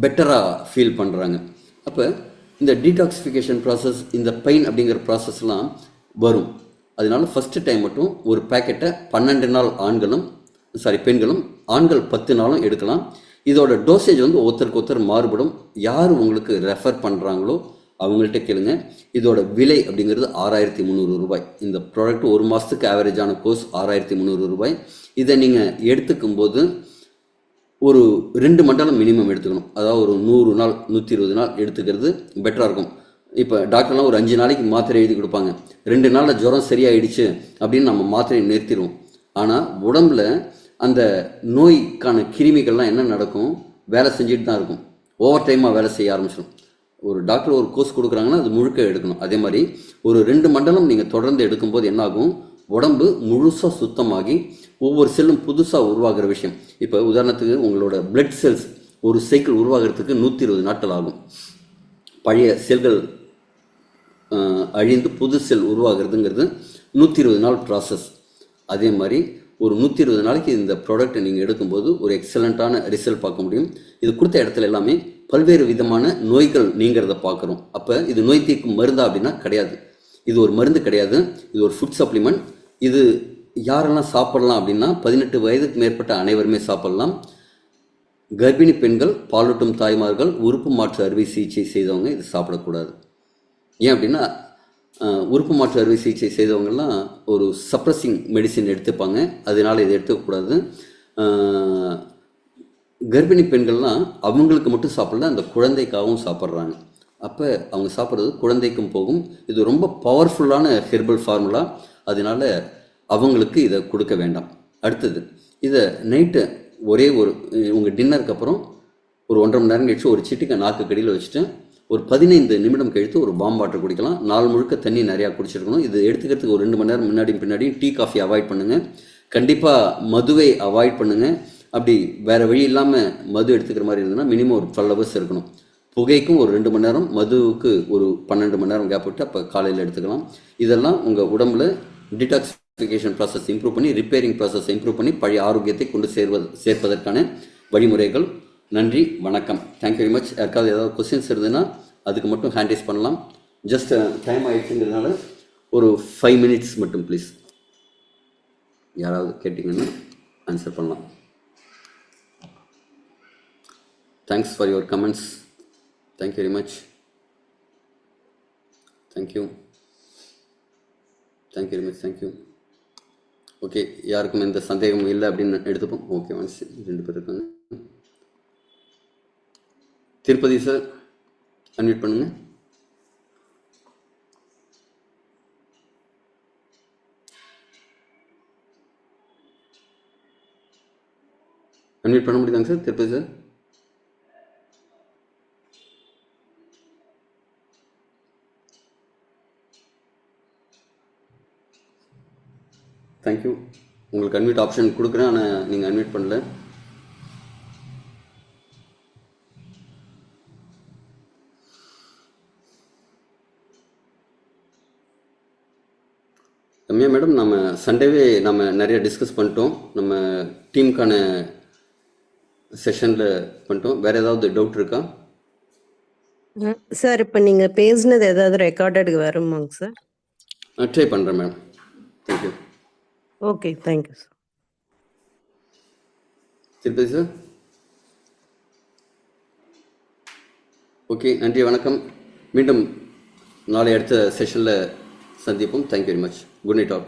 பெட்டராக ஃபீல் பண்ணுறாங்க. அப்போ இந்த டீடாக்சிஃபிகேஷன் ப்ராசஸ், இந்த பெயின் அப்படிங்கிற ப்ராசஸ்லாம் வரும். அதனால ஃபஸ்ட்டு டைம் மட்டும் ஒரு பேக்கெட்டை 12 நாள் பெண்களும், ஆண்கள் 10 நாளும் எடுக்கலாம். இதோட டோசேஜ் வந்து ஒருத்தருக்கு மாறுபடும். யார் உங்களுக்கு ரெஃபர் பண்ணுறாங்களோ அவங்கள்ட்ட கேளுங்க. இதோட விலை அப்படிங்கிறது 6300 ரூபாய். இந்த ப்ராடக்ட் 1 மாதத்துக்கு ஆவரேஜான கோர்ஸ் 6300 ரூபாய். இதை நீங்கள் எடுத்துக்கும் போது ஒரு 2 மண்டலம் மினிமம் எடுத்துக்கணும். அதாவது ஒரு 100 நாள் 120 நாள் எடுத்துக்கிறது பெட்டராக இருக்கும். இப்போ டாக்டர்லாம் ஒரு 5 நாளைக்கு மாத்திரை எழுதி கொடுப்பாங்க. 2 நாளில் ஜுரம் சரியாயிடுச்சு அப்படின்னு நம்ம மாத்திரையை நிறுத்திடுவோம். ஆனால் உடம்புல அந்த நோய்க்கான கிருமிகள்லாம் என்ன நடக்கும், வேலை செஞ்சுட்டு தான் இருக்கும். ஓவர் டைமாக வேலை செய்ய ஆரம்பிச்சிடும். ஒரு டாக்டர் ஒரு கோர்ஸ் கொடுக்குறாங்கன்னா அது முழுக்க எடுக்கணும். அதே மாதிரி ஒரு 2 மண்டலம் நீங்கள் தொடர்ந்து எடுக்கும்போது என்னாகும், உடம்பு முழுசாக சுத்தமாகி ஒவ்வொரு செல்லும் புதுசாக உருவாகிற விஷயம். இப்போ உதாரணத்துக்கு உங்களோட பிளட் செல்ஸ் ஒரு சைக்கிள் உருவாகிறதுக்கு 120 நாட்கள் ஆகும். பழைய செல்கள் அழிந்து புது செல் உருவாகிறதுங்கிறது 120 நாள் ப்ராசஸ். அதே மாதிரி ஒரு 120 நாளைக்கு இந்த ப்ராடக்ட்டை நீங்கள் எடுக்கும்போது ஒரு எக்ஸலண்ட்டான ரிசல்ட் பார்க்க முடியும். இது கொடுத்த இடத்துல எல்லாமே பல்வேறு விதமான நோய்கள் நீங்கிறத பார்க்குறோம். அப்போ இது நோய் தீர்க்கும் மருந்தா அப்படின்னா கிடையாது. இது ஒரு மருந்து கிடையாது, இது ஒரு ஃபுட் சப்ளிமெண்ட். இது யாரெல்லாம் சாப்பிடலாம் அப்படின்னா 18 வயதுக்கு மேற்பட்ட அனைவருமே சாப்பிடலாம். கர்ப்பிணி பெண்கள், பாலூட்டும் தாய்மார்கள், உறுப்பு மாற்று அறுவை சிகிச்சை செய்தவங்க இது சாப்பிடக்கூடாது. ஏன் அப்படின்னா உறுப்பு மாற்று அறுவை சிகிச்சை செய்தவங்கெல்லாம் ஒரு சப்ரஸிங் மெடிசின் எடுத்துப்பாங்க, அதனால் இதை எடுத்துக்கக்கூடாது. கர்ப்பிணி பெண்கள்லாம் அவங்களுக்கு மட்டும் சாப்பிடல, அந்த குழந்தைக்காகவும் சாப்பிட்றாங்க. அப்போ அவங்க சாப்பிட்றது குழந்தைக்கும் போகும். இது ரொம்ப பவர்ஃபுல்லான ஹெர்பல் ஃபார்முலா, அதனால் அவங்களுக்கு இதை கொடுக்க வேண்டாம். அடுத்தது, இதை நைட்டு ஒரே உங்கள் டின்னருக்கு அப்புறம் ஒரு 1.5 மணி நேரம் கழிச்சு ஒரு சிட்டிக்கை நாக்கு கடியில் வச்சுட்டு ஒரு 15 நிமிடம் கழித்து ஒரு பாம் வாட்டர் குடிக்கலாம். நாள் முழுக்க தண்ணி நிறையா குடிச்சிருக்கணும். இது எடுத்துக்கிறதுக்கு ஒரு 2 மணி நேரம் முன்னாடியும் பின்னாடியும் டீ காஃபி அவாய்ட் பண்ணுங்கள். கண்டிப்பாக மதுவை அவாய்ட் பண்ணுங்கள். அப்படி வேறு வழி இல்லாமல் மது எடுத்துக்கிற மாதிரி இருந்ததுன்னா மினிமம் ஒரு 12 ஹவர்ஸ் இருக்கணும். புகைக்கும் ஒரு 2 மணி நேரம், மதுவுக்கு ஒரு 12 மணி நேரம் கேப் விட்டு அப்போ காலையில் எடுத்துக்கலாம். இதெல்லாம் உங்கள் உடம்புல டிடாக்சிஃபிகேஷன் ப்ராசஸ் இம்ப்ரூவ் பண்ணி, ரிப்பேரிங் ப்ராசஸ் இம்ப்ரூவ் பண்ணி பழைய ஆரோக்கியத்தை கொண்டு சேர்ப்பதற்கான வழிமுறைகள். நன்றி, வணக்கம். Thank you very much. யாருக்காவது ஏதாவது கொஸ்டின்ஸ் இருந்ததுன்னா அதுக்கு மட்டும் ஹேண்ட் ரைஸ் பண்ணலாம். ஜஸ்ட் டைம் ஆகிடுச்சுங்கிறதுனால ஒரு 5 மினிட்ஸ் மட்டும் ப்ளீஸ். யாராவது கேட்டிங்கன்னா ஆன்சர் பண்ணலாம். Thanks for your comments. Thank you very much. Thank you very much. Thank you. Okay, யாருக்கும் எந்த சந்தேகமும் இல்லை அப்படின்னு எடுத்துப்போம். ஓகே, ஒன்ஸ் 2 பேர் இருக்காங்க. திருப்பதி சார் அன்மியூட் பண்ணுங்க. அன்மியூட் பண்ண முடியுதாங்க சார்? திருப்பதி சார். தேங்க்யூ. உங்களுக்கு அன்மியூட் ஆப்ஷன் கொடுக்குறேன், ஆனால் நீங்கள் அன்மியூட் பண்ணல. ரம்யா மேடம், நம்ம சண்டேவே நம்ம நிறைய டிஸ்கஸ் பண்ணிட்டோம். நம்ம டீமுக்கான செஷனில் பண்ணிட்டோம். வேறு ஏதாவது டவுட் இருக்கா சார்? இப்போ நீங்கள் பேசுனது ஏதாவது ரெக்கார்டடுக்கு வருமாங்க சார்? ட்ரை பண்ணுறேன் madam. Thank you. Okay, thank you sir. Tirupati sir. Okay, நன்றி, வணக்கம். மீண்டும் நாளை அடுத்த செஷனில் சந்திப்போம். Thank you very much. Good night all.